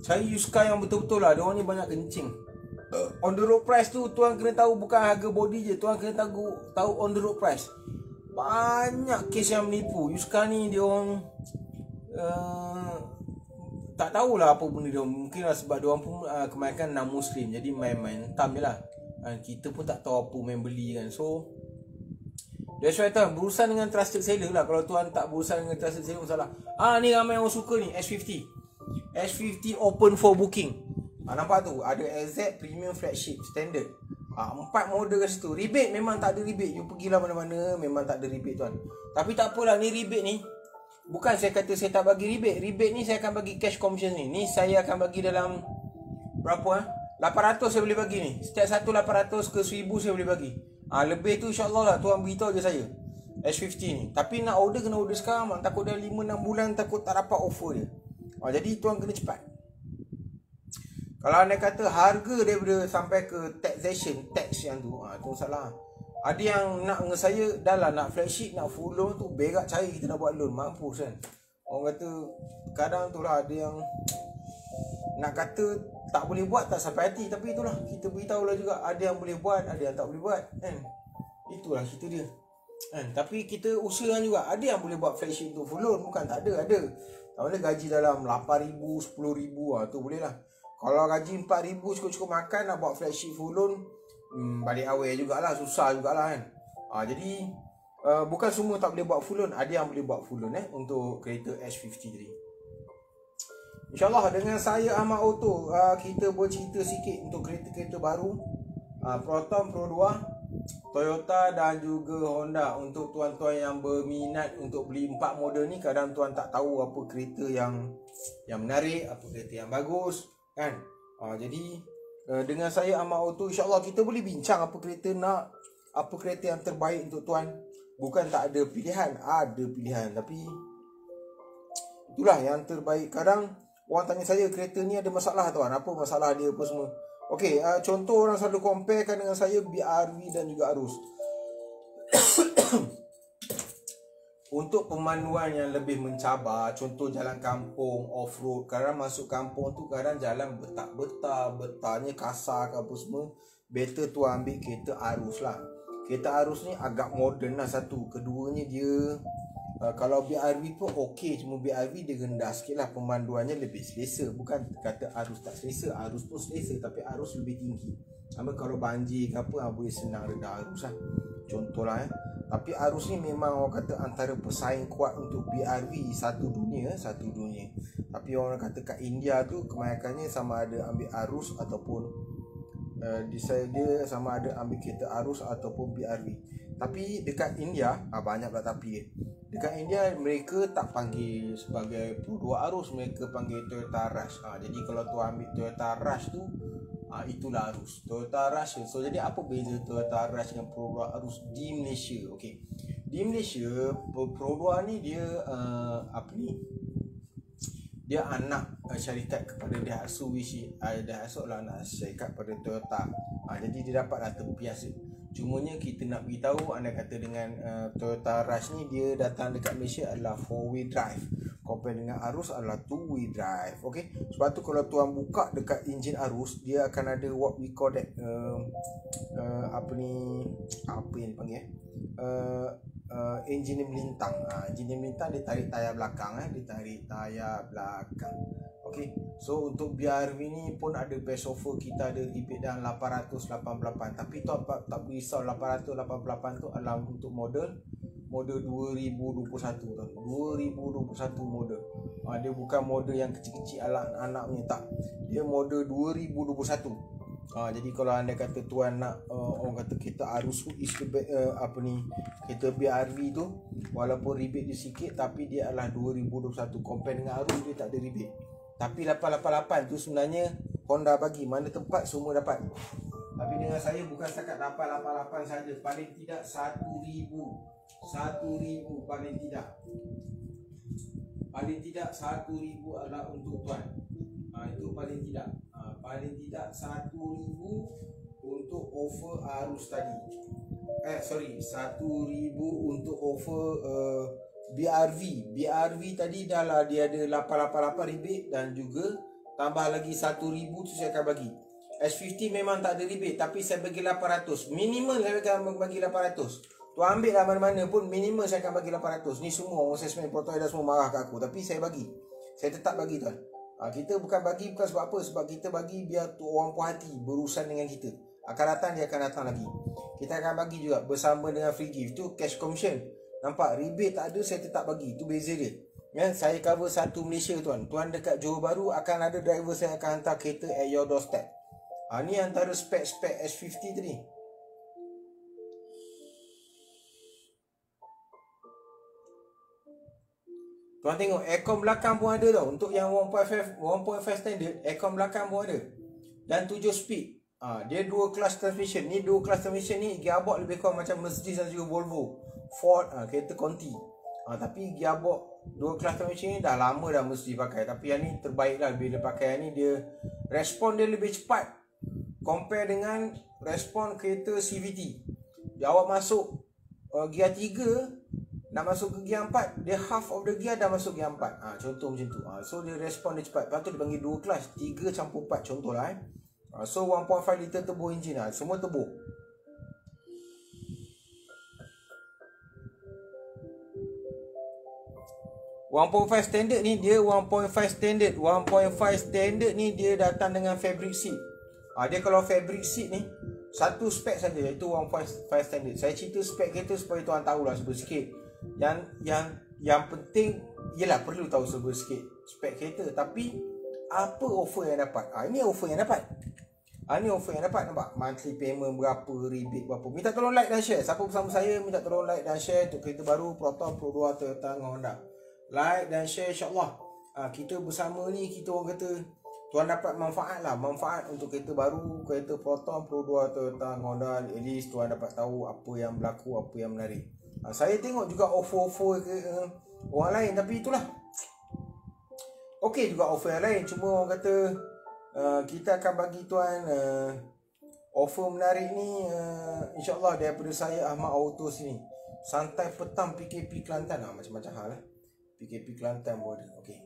cari Yuska yang betul-betul lah. Diorang ni banyak kencing. On the road price tu tuan kena tahu bukan harga body je, tuan kena tahu on the road price. Banyak kes yang menipu. You sekarang ni dia orang tak tahulah apa benda dia. Mungkin lah sebab dia orang pun kebanyakan non-Muslim, jadi main-main hentam je lah. Kita pun tak tahu apa main beli kan. So that's why tuan berurusan dengan trusted seller lah. Kalau tuan tak berurusan dengan trusted seller, masalah. Ni ramai orang suka ni S50 open for booking. Nampak tu, ada SZ Premium Flagship Standard. 4 model kat situ. Rebate memang tak ada rebate. You pergilah mana-mana memang tak ada rebate tuan. Tapi tak apalah, ni rebate ni bukan saya kata saya tak bagi rebate. Rebate ni saya akan bagi cash commission ni. Ni saya akan bagi dalam berapa 800 saya boleh bagi ni. Setiap satu 800 ke 1000 saya boleh bagi. Lebih tu insyaAllah lah tuan beritahu je saya. S50 ni. Tapi nak order kena order sekarang. Takut dah 5-6 bulan takut tak dapat offer dia. Jadi tuan kena cepat. Kalau anda kata harga daripada sampai ke taxation, tax yang tu, tu salah. Ada yang nak dengan saya, dah lah nak flagship, nak full loan tu, berak cari kita nak buat loan, mampus kan. Orang kata, kadang tu lah ada yang nak kata tak boleh buat, tak sampai hati. Tapi itulah, kita beritahu lah juga, ada yang boleh buat, ada yang tak boleh buat kan. Itulah cerita dia kan. Tapi kita usahakan juga, ada yang boleh buat flagship tu full loan, bukan tak ada. Tak boleh gaji dalam 8,000, 10,000, tu boleh lah. Kalau gaji 4,000 cukup-cukup makan, nak buat flagship full loan, balik awal jugalah, susah jugalah kan. Jadi bukan semua tak boleh buat full loan, ada yang boleh buat full loan untuk kereta S50 tadi. InsyaAllah dengan saya Ahmad Auto, kita bercerita sikit untuk kereta-kereta baru, Proton, Pro 2, Toyota dan juga Honda. Untuk tuan-tuan yang berminat untuk beli 4 model ni, kadang tuan tak tahu apa kereta yang menarik, apa kereta yang bagus kan. Jadi dengan saya Ahmad Auto, insyaAllah kita boleh bincang apa kereta nak, apa kereta yang terbaik untuk tuan. Bukan tak ada pilihan, ada pilihan, tapi itulah yang terbaik. Kadang orang tanya saya, kereta ni ada masalah tuan, apa masalah dia apa semua. Okey, contoh orang selalu comparekan dengan saya BRV dan juga Arus. Untuk pemanduan yang lebih mencabar, contoh jalan kampung, off-road, kadang masuk kampung tu kadang jalan betanya kasar ke apa semua, better tu ambil kereta Arus lah. Kereta Arus ni agak moden lah satu. Keduanya dia kalau BRV pun okey, cuma BRV dia rendah sikit lah, pemanduannya lebih selesa. Bukan kata Arus tak selesa, Arus pun selesa, tapi Arus lebih tinggi. Kalau banjir ke apa, boleh senang reda Arus lah. Contoh lah Tapi Arus ni memang orang kata antara pesaing kuat untuk BRV satu dunia. Tapi orang kata kat India tu kebanyakannya sama ada ambil Arus ataupun dia sama ada ambil kereta Arus ataupun BRV. Tapi dekat India banyak pula tapi dekat India mereka tak panggil sebagai Pro 2 Arus, mereka panggil Toyota Rush. Jadi kalau tu ambil Toyota Rush tu, itulah Arus, Toyota Rush. So jadi apa beza Toyota Rush dengan Pro 2 Arus di Malaysia? Okey, di Malaysia Pro 2 ni dia dia anak syarikat kepada Daihatsu, Daihatsu lah anak syarikat kepada Toyota. Jadi dia dapatlah tempias. Cumanya kita nak beritahu, anda kata dengan Toyota Rush ni dia datang dekat Malaysia adalah 4-way drive, compare dengan Arus adalah 2-way drive. Okey, sebab tu kalau tuan buka dekat enjin Arus, dia akan ada what we call that apa yang dipanggil enjin melintang. Enjin melintang dia tarik tayar belakang, Okey, so untuk BRV ni pun ada best offer, kita ada rebate dan 888. Tapi tu tak risau, 888 tu adalah untuk model 2021 tu. 2021 model. Dia bukan model yang kecil-kecil ala anak punya, tak. Dia model 2021. Jadi kalau anda kata tuan nak orang kata kita Arus is kereta BRV tu walaupun rebate dia sikit, tapi dia adalah 2021. Compare dengan Arus dia tak ada rebate. Tapi 888 tu sebenarnya Honda bagi, mana tempat semua dapat. Tapi dengan saya bukan setakat 888 saja, paling tidak 1,000 paling tidak 1,000 adalah untuk tuan. Itu paling tidak 1,000 untuk offer Arus tadi. 1,000 untuk offer BRV tadi dah lah, dia ada 888 rebate dan juga tambah lagi 1,000 tu saya akan bagi. S50 memang tak ada rebate, tapi saya bagi 800. Minimal saya akan bagi 800. Tuan ambil lah mana-mana pun, minimal saya akan bagi 800. Ni semua orang salesman Proton dah semua marah kat aku, tapi saya bagi. Saya tetap bagi tuan. Kita bukan bagi bukan sebab apa, sebab kita bagi biar tu orang puas hati berurusan dengan kita. Akan datang, dia akan datang lagi. Kita akan bagi juga bersama dengan free gift. Tu cash commission. Nampak, rebate tak ada, saya tetap bagi. Itu beza dia. Ya, saya cover satu Malaysia tuan. Tuan dekat Johor Bahru, akan ada driver saya akan hantar kereta at your doorstep. Ni antara spek-spek S50 tadi. Tuan tengok, aircon belakang pun ada tau. Untuk yang 1.5 standard, aircon belakang pun ada. Dan 7 speed. Dia dua kelas transmission. Ni dua kelas transmission ni, gearbox lebih kurang macam Mercedes dan juga Volvo, Ford, kereta Conti. Tapi gearbox dua kelas transmission ni dah lama dah mesti pakai. Tapi yang ni terbaik lah. Bila pakai yang ni, dia respon dia lebih cepat compare dengan respon kereta CVT. Awak masuk gear 3, nak masuk ke gear 4, dia half of the gear dah masuk gear 4. Contoh macam tu. So dia respon dia cepat. Lepas tu dia panggil dua kelas, 3 campur 4 contoh lah. So 1.5 liter turbo engine lah. Semua turbo. standard ni dia 1.5 standard. 1.5 standard ni dia datang dengan fabric seat. Dia kalau fabric seat ni satu spek saja, iaitu 1.5 standard. Saya cerita spek kereta supaya tuan tahulah sikit. Yang penting ialah perlu tahu sikit spek kereta. Tapi apa offer yang dapat? Ini offer yang dapat. Ini offer yang dapat, nampak? Monthly payment berapa, rebate berapa. Minta tolong like dan share. Siapa bersama saya, minta tolong like dan share untuk kereta baru Proton Pro 2 Toyota dengan Honda. Like dan share, insyaAllah. Kita bersama ni, kita orang kata tuan dapat manfaat lah. Manfaat untuk kereta baru, kereta Proton Pro 2 Toyota dengan Honda. At least tuan dapat tahu apa yang berlaku, apa yang menarik. Saya tengok juga offer-offer orang lain, tapi itulah. Okey juga offer yang lain. Cuma orang kata kita akan bagi tuan offer menarik ni, insyaAllah daripada saya Ahmad Auto sini. Santai petang PKP Kelantan. Macam-macam hal lah. PKP Kelantan pun ada. Okey.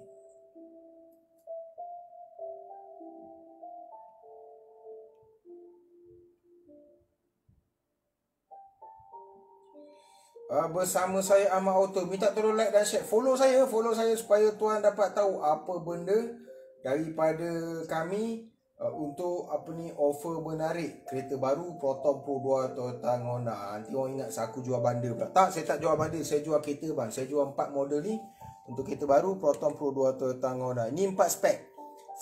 Bersama saya Ahmad Auto. Minta tolong like dan share. Follow saya supaya tuan dapat tahu apa benda daripada kami untuk offer menarik kereta baru Proton Pro 2 Toyota Honda. Nanti orang ingat aku jual bundle pula. Tak, saya tak jual bundle. Saya jual kereta bang. Saya jual 4 model ni untuk kereta baru Proton Pro 2 Toyota Honda. Ini 4 spek.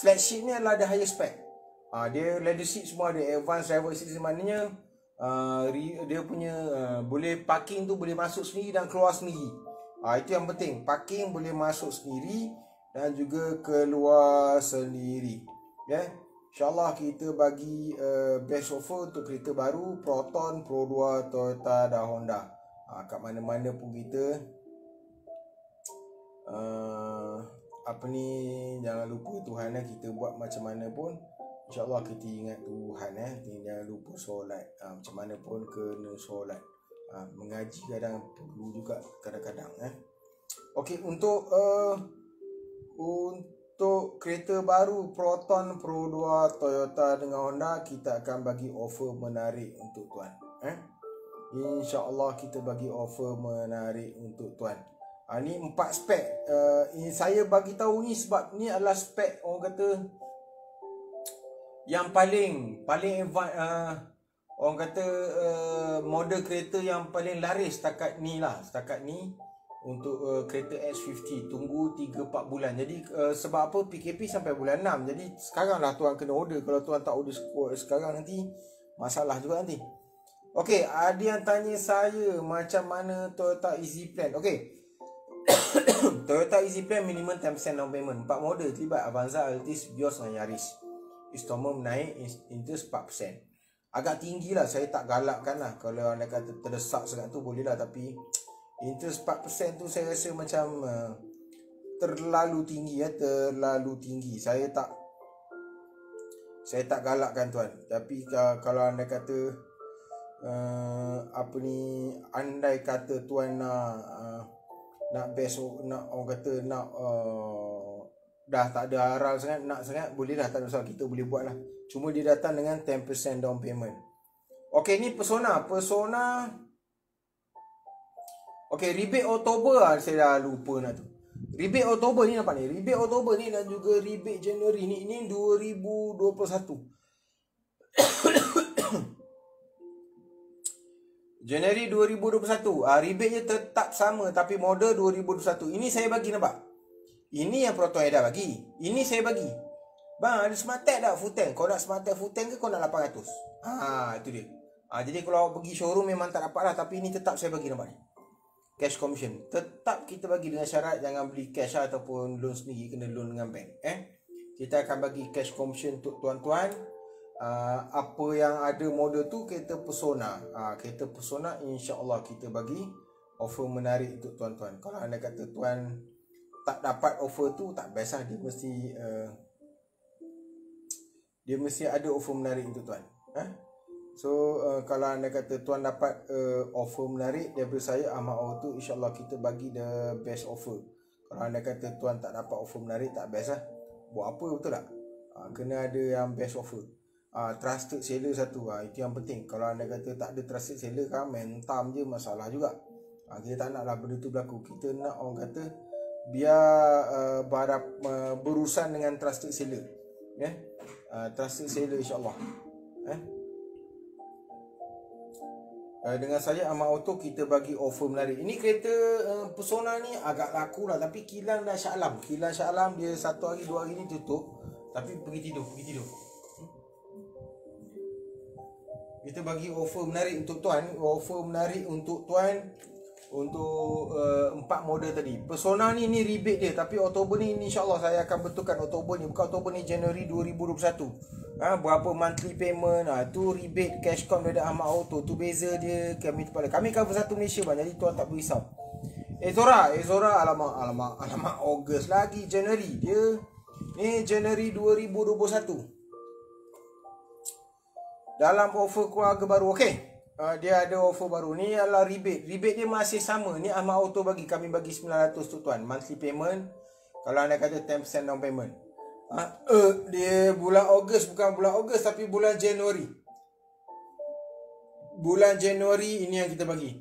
Flagship ni adalah the higher spek. Dia leather seat semua ada. Advanced driver assistance, maknanya dia punya boleh parking tu boleh masuk sendiri dan keluar sendiri. Itu yang penting. Parking boleh masuk sendiri dan juga keluar sendiri. InsyaAllah kita bagi best offer untuk kereta baru Proton Pro 2 Toyota dan Honda. Kat mana-mana pun kita jangan lupa Tuhan, kita buat macam mana pun InsyaAllah kita ingat Tuhan. Jangan lupa solat. Macam mana pun kena solat. Mengaji kadang perlu juga kadang-kadang. Okey, untuk kereta baru Proton Pro 2 Toyota dengan Honda, kita akan bagi offer menarik untuk tuan. InsyaAllah kita bagi offer menarik untuk tuan. Ni 4 spek. Saya bagi tahu ni sebab ni adalah spek orang kata yang paling orang kata model kereta yang paling laris setakat ni lah. Setakat ni untuk kereta S50. Tunggu 3-4 bulan. Jadi sebab apa PKP sampai bulan 6. Jadi sekarang lah tuan kena order. Kalau tuan tak order sekarang nanti masalah juga nanti. Okey, ada yang tanya saya macam mana Toyota Easy Plan. Okey. Toyota Easy Plan minimum 10% down payment. 4 model terlibat Avanza, Altis, Vios dan Yaris. Installment naik interest 4%. Agak tinggi lah. Saya tak galakkan lah. Kalau anda kata terdesak sangat tu boleh lah. Tapi interest 4% tu saya rasa macam terlalu tinggi. Terlalu tinggi. Saya tak galakkan tuan. Tapi kalau anda kata andai kata tuan nak best, nak orang kata nak dah tak ada haral sangat, nak sangat, boleh lah, tak ada masalah, kita boleh buat lah. Cuma dia datang dengan 10% down payment. Okay, ni Persona. Okay, rebate Oktober lah, saya dah lupa nak tu. Rebate Oktober ni nampak ni. Rebate Oktober ni dan juga rebate Januari ni 2021. Januari 2021. Rebate nya tetap sama tapi model 2021. Ini saya bagi, nampak? Ini yang Proton Eda bagi. Ini saya bagi. Bang, ada Smart Tag tak full tank? Kau nak Smart Tag full tank ke kau nak 800? Itu dia. Jadi kalau pergi showroom memang tak dapat lah, tapi ini tetap saya bagi, nampak ni. Cash commission tetap kita bagi dengan syarat jangan beli cash lah, ataupun loan sendiri, kena loan dengan bank. Kita akan bagi cash commission untuk tuan-tuan. Apa yang ada model tu kereta Persona. Kereta Persona insya-Allah kita bagi offer menarik untuk tuan-tuan. Kalau anda kata tuan tak dapat offer tu, tak best lah, dia mesti ada offer menarik untuk tuan. So kalau anda kata tuan dapat offer menarik daripada saya, Ahmad Auto, insyaAllah kita bagi the best offer. Kalau anda kata tuan tak dapat offer menarik, tak best lah. Buat apa, betul tak? Kena ada yang best offer. Trusted seller satu, itu yang penting. Kalau anda kata tak ada trusted seller kan, mentam je, masalah juga. Kita tak nak lah benda tu berlaku. Kita nak orang kata biar berurusan dengan trusted seller. Trusted seller insyaAllah. Dengan saya Ahmad Auto kita bagi offer menarik. Ini kereta Persona ni agak laku lah, tapi kilang dah Shah Alam. Kilang Shah Alam dia 1 hari 2 hari ni tutup, tapi pergi tidur. Kita bagi offer menarik untuk tuan. Untuk 4 model tadi. Persona ni rebate dia, tapi Oktober ni insyaAllah saya akan betulkan. Oktober ni, bukan Oktober ni, Januari 2021. Berapa monthly payment, tu rebate cashcom dari Ahmad Auto. Tu beza dia. Kami cover satu Malaysia bang, jadi tuan tak berisau. Zora alamak Ogos lagi, Januari dia. Ni Januari 2021. Dalam offer keluarga baru. Okey. Dia ada offer baru. Ni adalah rebate. Rebate dia masih sama. Ni Ahmad Auto bagi. Kami bagi 900 tu tuan. Monthly payment. Kalau anda kata 10% down payment. Dia bulan Ogos, bukan bulan Ogos, tapi bulan Januari. Bulan Januari ini yang kita bagi.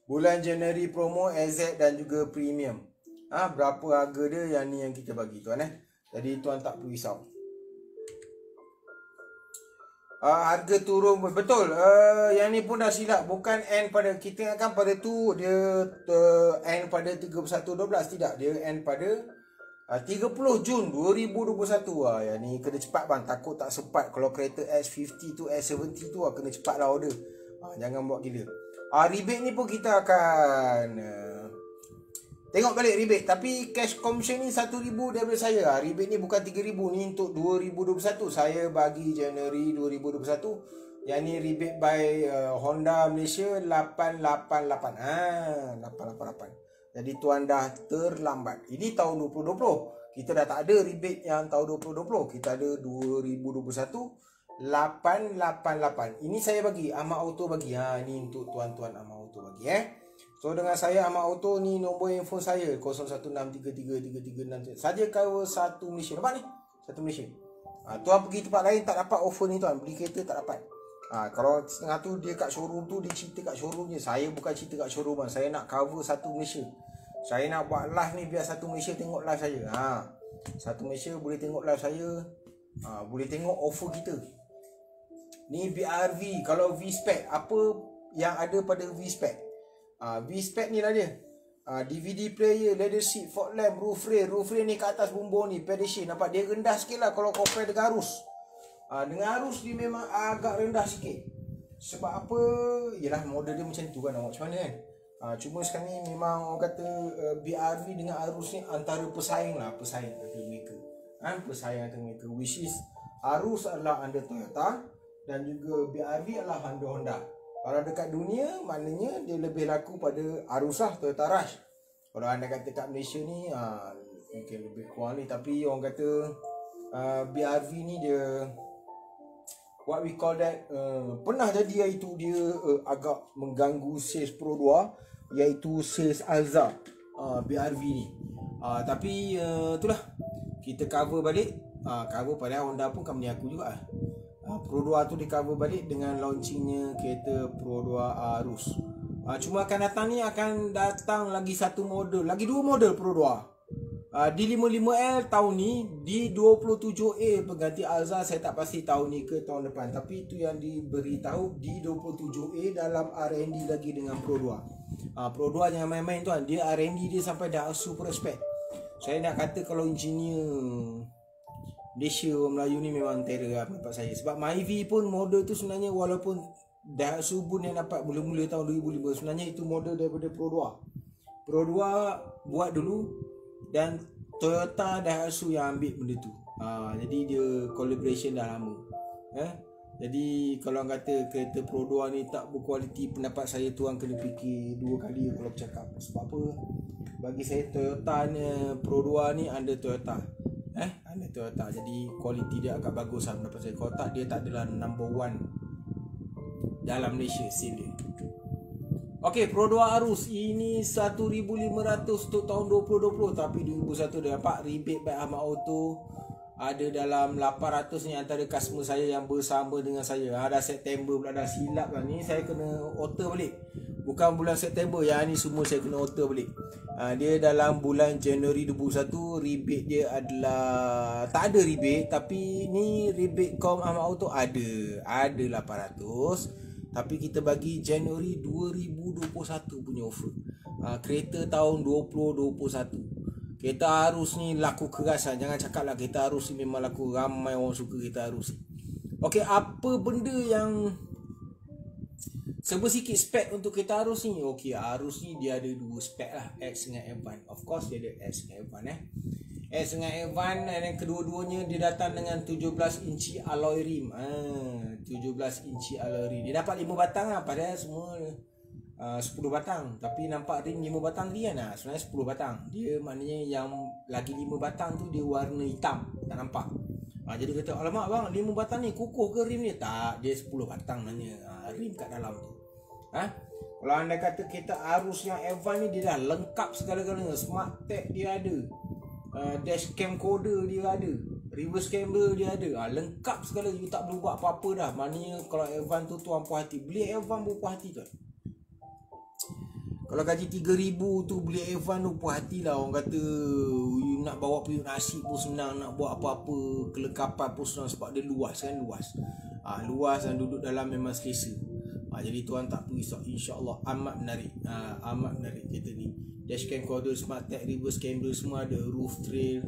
Bulan Januari promo AZ dan juga premium. Berapa harga dia, yang ni yang kita bagi tuan. Jadi tuan tak perlu risau. Harga turun betul. Yang ni pun dah silap. Bukan end pada, kita ingatkan pada tu dia end pada 31/12. Tidak, dia end pada 30 Jun 2021. Yang ni kena cepat bang, takut tak sempat. Kalau kereta S50 tu, S70 tu kena cepat lah order. Jangan buat gila. Rebate ni pun kita akan tengok balik rebate. Tapi cash commission ni 1,000 daripada saya. Rebate ni bukan 3,000. Ni untuk 2021. Saya bagi Januari 2021. Yang ni rebate by Honda Malaysia 888. 888. Jadi tuan dah terlambat. Ini tahun 2020. Kita dah tak ada rebate yang tahun 2020. Kita ada 2021 888. Ini saya bagi, Ahmad Auto bagi. Ini untuk tuan-tuan Ahmad Auto bagi. So dengan saya Ahmad Auto, ni nombor handphone saya 0163333366. Saja cover satu Malaysia. Nampak ni? Satu Malaysia. Tuan pergi tempat lain tak dapat offer ni tuan. Beli kereta tak dapat. Kalau setengah tu dia kat showroom tu, dia cerita kat showroom je. Saya bukan cerita kat showroom bang. Saya nak cover satu Malaysia. Saya nak buat live ni biar satu Malaysia tengok live saya. Satu Malaysia boleh tengok live saya. Boleh tengok offer kita. Ni BRV. Kalau V-Spec, apa yang ada pada V-Spec? V-Spec ni lah dia. DVD player, leather seat, fog lamp, roof rail. Roof rail ni kat atas bumbung ni, pedestal. Nampak dia rendah sikit lah kalau compare dengan Arus. Dengan Arus dia memang agak rendah sikit. Sebab apa? Yelah model dia macam tu kan, nak macam mana kan. Cuma sekarang ni memang orang kata BRV dengan Arus ni antara pesaing lah. Pesaing antara mereka. Pesaing antara mereka. Which is Arus adalah under Toyota dan juga BRV adalah under Honda. Kalau dekat dunia, maknanya dia lebih laku pada Arus lah, Toyota Rush. Kalau anda kata kat Malaysia ni mungkin lebih kurang ni. Tapi orang kata BRV ni dia what we call that, pernah jadi iaitu dia agak mengganggu sales Pro 2, iaitu sales Alza BRV ni. Tapi itulah, kita cover balik. Cover pada Honda pun company aku juga. Pro 2 tu di cover balik dengan launchingnya kereta Pro 2 Arus. Cuma akan datang lagi satu model, lagi dua model Pro 2. Di 55L tahun ni, di 27A pengganti Alza, saya tak pasti tahun ni ke tahun depan, tapi itu yang diberitahu di 27A dalam R&D lagi dengan Pro 2. Pro 2 jangan main-main tuan, dia R&D dia sampai dah super respect. Saya nak kata kalau engineer Malaysia, orang Melayu ni memang terror lah pendapat saya. Sebab Myvi pun model tu sebenarnya, walaupun Daihatsu pun yang dapat mula-mula tahun 2005, sebenarnya itu model daripada Pro 2. Pro 2 buat dulu dan Toyota Daihatsu yang ambil benda tu. Jadi dia collaboration dah lama. Jadi kalau orang kata kereta Pro 2 ni tak berkualiti, pendapat saya tu orang kena fikir dua kali kalau bercakap. Sebab apa? Bagi saya Toyota ni, Pro 2 ni under Toyota. Under Toyota. Jadi kualiti dia agak bagus lah pendapat saya. Kalau tak, dia tak adalah number one dalam Malaysia seal dia. Okey, Pro 2 Arus ini 1,500 untuk tahun 2020, tapi 2021 dia dapat rebate by Ahmad Auto. Ada dalam 800 ni antara customer saya yang bersama dengan saya. Dah September pula, dah silap lah ni, saya kena alter balik. Bukan bulan September, yang ni semua saya kena alter balik. Dia dalam bulan Januari 2021, rebate dia adalah, tak ada rebate, tapi ni rebate com Ahmad Auto ada 800. Tapi kita bagi Januari 2021 punya offer. Kereta tahun 2021. Kereta Arus ni laku keras lah. Jangan cakap lah kereta Arus ni memang laku. Ramai orang suka kereta Arus ni. Okey, apa benda yang serba sikit spek untuk kereta Arus ni? Okey, Arus ni dia ada dua spek lah, X dengan Evan. Of course dia ada X dengan Evan X dengan Evan, dan kedua-duanya dia datang dengan 17 inci alloy rim. 17 inci alloy rim. Dia dapat 5 batang lah, padahal semua 10 batang. Tapi nampak rim 5 batang dia lah. Sebenarnya 10 batang. Dia maknanya yang lagi 5 batang tu dia warna hitam, tak nampak. Jadi kata, alamak bang, 5 batang ni kukuh ke rim dia? Tak, dia 10 batang maknanya. Rim kat dalam tu. Kalau anda kata kereta Arus yang Evan ni, dia dah lengkap segala-galanya. Smart tag dia ada, dashcam camcorder dia ada, reverse camera dia ada, lengkap segala. You tak perlu buat apa-apa dah. Maknanya kalau Evan tu tuan puas hati, beli Evan pun puas hati tu. Kalau gaji 3,000 tu beli Evan tu puas hati lah. Orang kata you nak bawa periuk nasi pun senang, nak buat apa-apa kelengkapan pun senang, sebab dia luas kan, luas dan duduk dalam memang selesa. Jadi tuan tak perlu risau, insya-Allah amat menarik. Amat menarik kereta ni. Dashcam camcorder, smart tag, reverse camera semua ada, roof trail,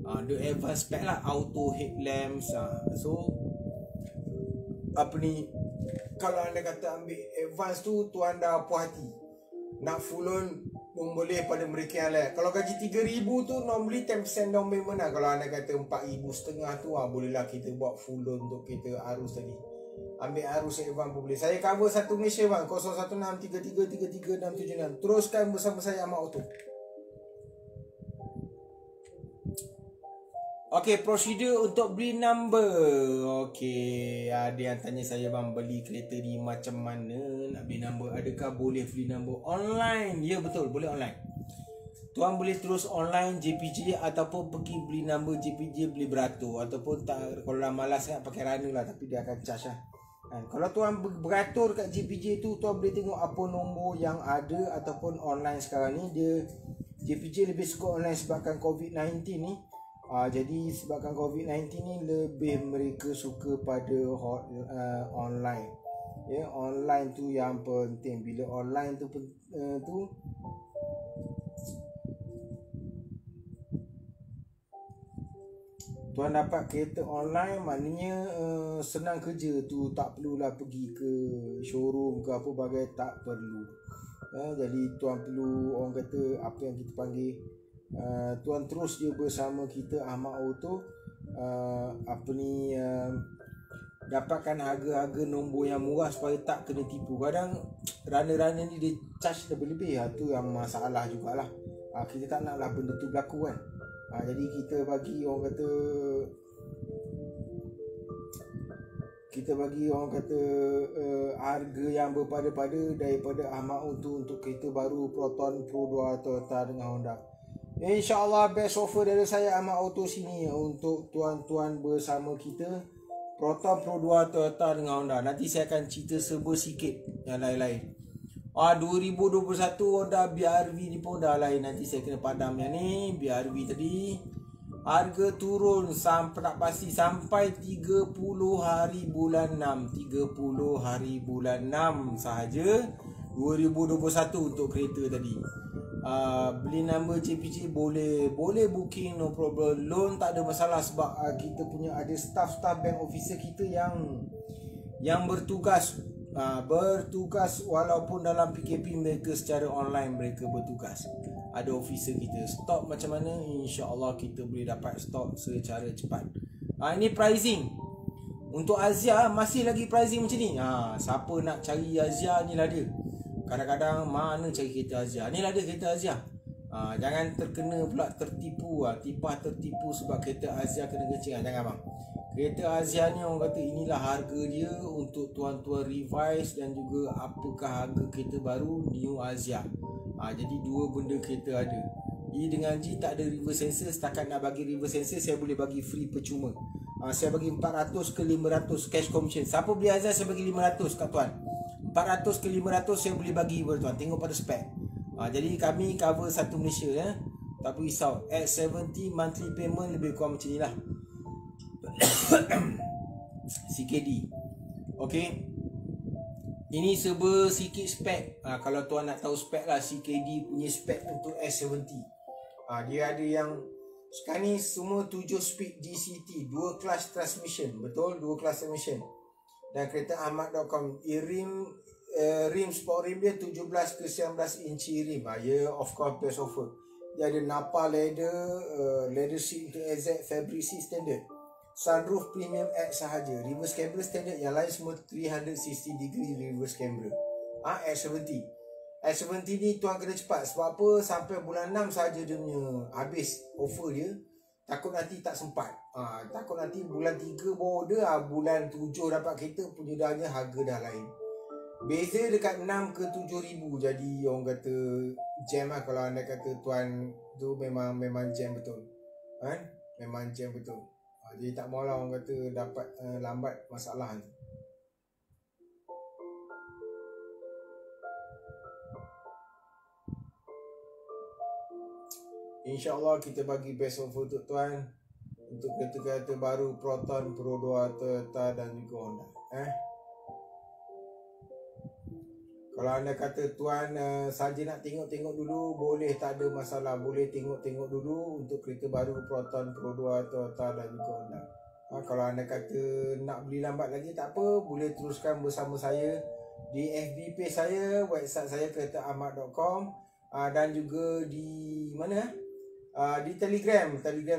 ada advanced spec lah, auto headlamps. So apa ni, kalau anda kata ambil advance tu, tuan dah puas hati. Nak full on pun boleh pada mereka yang lain. Kalau gaji 3,000 tu normally 10% down payment lah. Kalau anda kata 4,500 tu, bolehlah kita buat full on untuk kereta Arus tadi. Ambil Arus Evan pun boleh. Saya cover satu Malaysia bang, 0163333676. Teruskan bersama saya Ahmad Auto. Okey, prosedur untuk beli number. Okey, ada yang tanya saya bang, beli kereta ni macam mana nak beli number? Adakah boleh beli number online? Ya betul, boleh online. Tuan boleh terus online JPJ ataupun pergi beli number JPJ, beli beratur. Ataupun tak, kalau dah malas nak pakai runner lah, tapi dia akan charge lah. Kalau tuan beratur kat JPJ tu, tuan boleh tengok apa nombor yang ada. Ataupun online sekarang ni, dia JPJ lebih suka online sebabkan COVID-19 ni. Jadi sebabkan COVID-19 ni, lebih mereka suka pada online. Ya, online tu yang penting. Bila online tu tuan dapat kereta online, maknanya senang kerja tu. Tak perlulah pergi ke showroom ke apa bagai, tak perlu. Jadi tuan perlu, orang kata apa yang kita panggil, tuan terus je bersama kita Ahmad Auto, dapatkan harga-harga nombor yang murah supaya tak kena tipu. Kadang runner-runner ni dia charge lebih-lebih, tu yang masalah jugalah. Kita tak naklah benda tu berlaku kan. Jadi kita bagi orang kata harga yang berpada-pada daripada Ahmad Auto untuk kereta baru Proton, Pro 2, Toyota dengan Honda. InsyaAllah best offer dari saya Ahmad Auto sini untuk tuan-tuan bersama kita. Proton Pro 2 Toyota dengan Honda. Nanti saya akan cerita serba sikit yang lain-lain. 2021 Honda BRV ni pun dah lain. Nanti saya kena padam yang ni. BRV tadi harga turun sampai tak pasti sampai 30 hari bulan 6. 30 hari bulan 6 sahaja 2021 untuk kereta tadi. Beli nama JPJ boleh booking, no problem, loan tak ada masalah sebab kita punya ada staff bank officer kita yang bertugas walaupun dalam PKP mereka secara online mereka bertugas. Ada officer kita. Stok macam mana, insya-Allah kita boleh dapat stok secara cepat. Ini pricing untuk Azia, masih lagi pricing macam ni. Siapa nak cari Azia ni lah dia. Kadang-kadang mana cari kereta Azia. Ni lah dia kereta Azia. Jangan terkena pula tertipu. Tertipu sebab kereta Azia kena kecil. Jangan bang. Kereta Azia ni orang kata inilah harga dia untuk tuan-tuan revise dan juga apakah harga kereta baru New Azia. Jadi dua benda kereta ada. E dengan G tak ada reverse sensor. Setakat nak bagi reverse sensor saya boleh bagi free percuma. Saya bagi 400 ke 500 cash commission. Siapa beli Azia saya bagi 500 kat tuan. 400 ke 500 saya boleh bagi kepada tuan. Tengok pada spek. Jadi kami cover satu Malaysia ya. Tak perlu risau. At 70 monthly payment lebih kurang macam ni lah. CKD. Okay. Ini serba sikit spek. Kalau tuan nak tahu spek lah, CKD punya spek untuk S70. Dia ada yang sekarang ni semua 7 speed GCT, 2 clutch transmission. Betul, 2 clutch transmission. Dan kereta Ahmad.com rim sport rim dia 17 ke 19 inci rim. Of course best offer. Dia ada Napa leather seat untuk AZ fabric seat standard. Sunroof premium X sahaja. Reverse camera standard. Yang lain semua 360 degree reverse camera. S70 ni tuan kena cepat. Sebab apa? Sampai bulan 6 sahaja dia punya habis offer dia. Takut nanti tak sempat. Takut nanti bulan 3 baru order, bulan 7 dapat kereta, punya dahnya harga dah lain. Beza dekat 6 ke 7 ribu. Jadi orang kata jam lah. Kalau anda kata tuan tu memang jam betul. Memang jam betul. Jadi tak maulah orang kata dapat lambat masalah tu. InsyaAllah kita bagi best offer untuk tuan untuk kereta-kereta baru Proton, Pro 2, Toyota dan juga Honda. Kalau anda kata tuan saja nak tengok-tengok dulu, boleh, tak ada masalah. Boleh tengok-tengok dulu untuk kereta baru Proton, Pro 2, Toyota dan juga Honda. Kalau anda kata nak beli lambat lagi, tak apa, boleh teruskan bersama saya di FB page saya, website saya keretaahmad.com, dan juga di mana? Di Telegram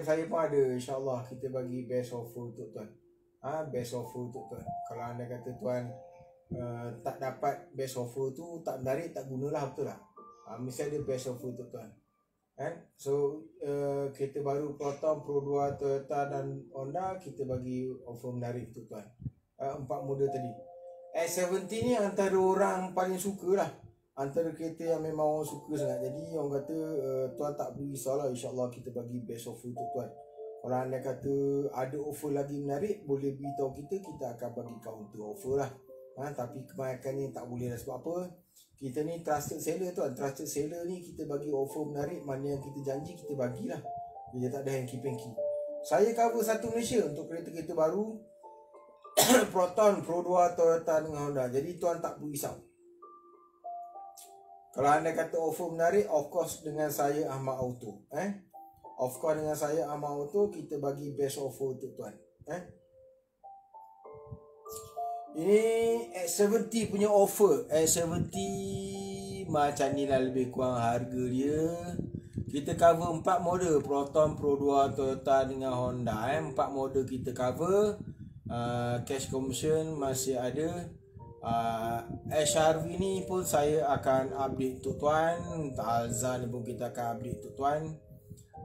saya pun ada. InsyaAllah kita bagi best offer untuk tuan. Best offer untuk tuan. Kalau anda kata tuan tak dapat best offer tu, tak menarik, tak gunalah, betul tak? Mesti ada best offer untuk tuan. So kereta baru Proton, Pro 2, Toyota dan Honda kita bagi offer menarik untuk tuan. 4 model tadi. S70 ni antara orang paling suka lah. Antara kereta yang memang orang suka sangat. Jadi orang kata tuan tak perlu risaulah, insyaAllah kita bagi best offer untuk tuan. Kalau anda kata ada offer lagi menarik, boleh beritahu kita akan bagi counter offer lah. Tapi kebanyakan ni tak boleh lah. Sebab apa? Kita ni trusted seller tuan. Trusted seller ni kita bagi offer menarik. Mana yang kita janji kita bagilah. Dia tak ada hanky-panky. Saya cover satu Malaysia untuk kereta-kereta baru Proton, Pro 2, Toyota dengan Honda. Jadi tuan tak perlu risau. Kalau anda kata offer menarik, of course dengan saya Ahmad Auto. Of course dengan saya Ahmad Auto kita bagi best offer untuk tuan. Ini X70 punya offer. X70 macam ni lah lebih kurang harga dia. Kita cover 4 model Proton, Pro 2, Toyota dengan Honda. 4 model kita cover. Cash commission masih ada. HRV ni pun saya akan update untuk tuan. Alza ni pun kita akan update untuk tuan.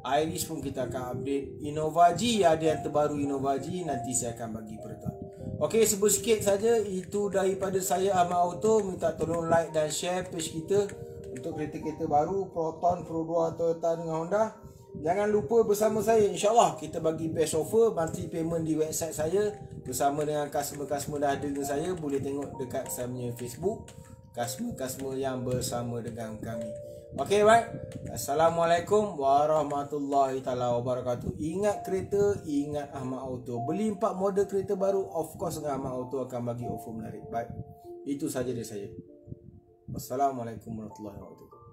Iris pun kita akan update. Innova G ada yang terbaru. Innova G nanti saya akan bagi pada tuan. Okey, sebut sikit saja. Itu daripada saya Ahmad Auto. Minta tolong like dan share page kita untuk kereta-kereta baru Proton, Pro 2, Toyota dengan Honda. Jangan lupa bersama saya, InsyaAllah kita bagi best offer monthly payment di website saya. Bersama dengan customer-customer dah ada dengan saya. Boleh tengok dekat saya punya Facebook, customer-customer yang bersama dengan kami. Okay, baik. Assalamualaikum warahmatullahi taala wabarakatuh. Ingat kereta, ingat Ahmad Auto. Beli 4 model kereta baru, of course dengan Ahmad Auto akan bagi offer menarik. Baik, itu saja dari saya. Wassalamualaikum warahmatullahi wabarakatuh.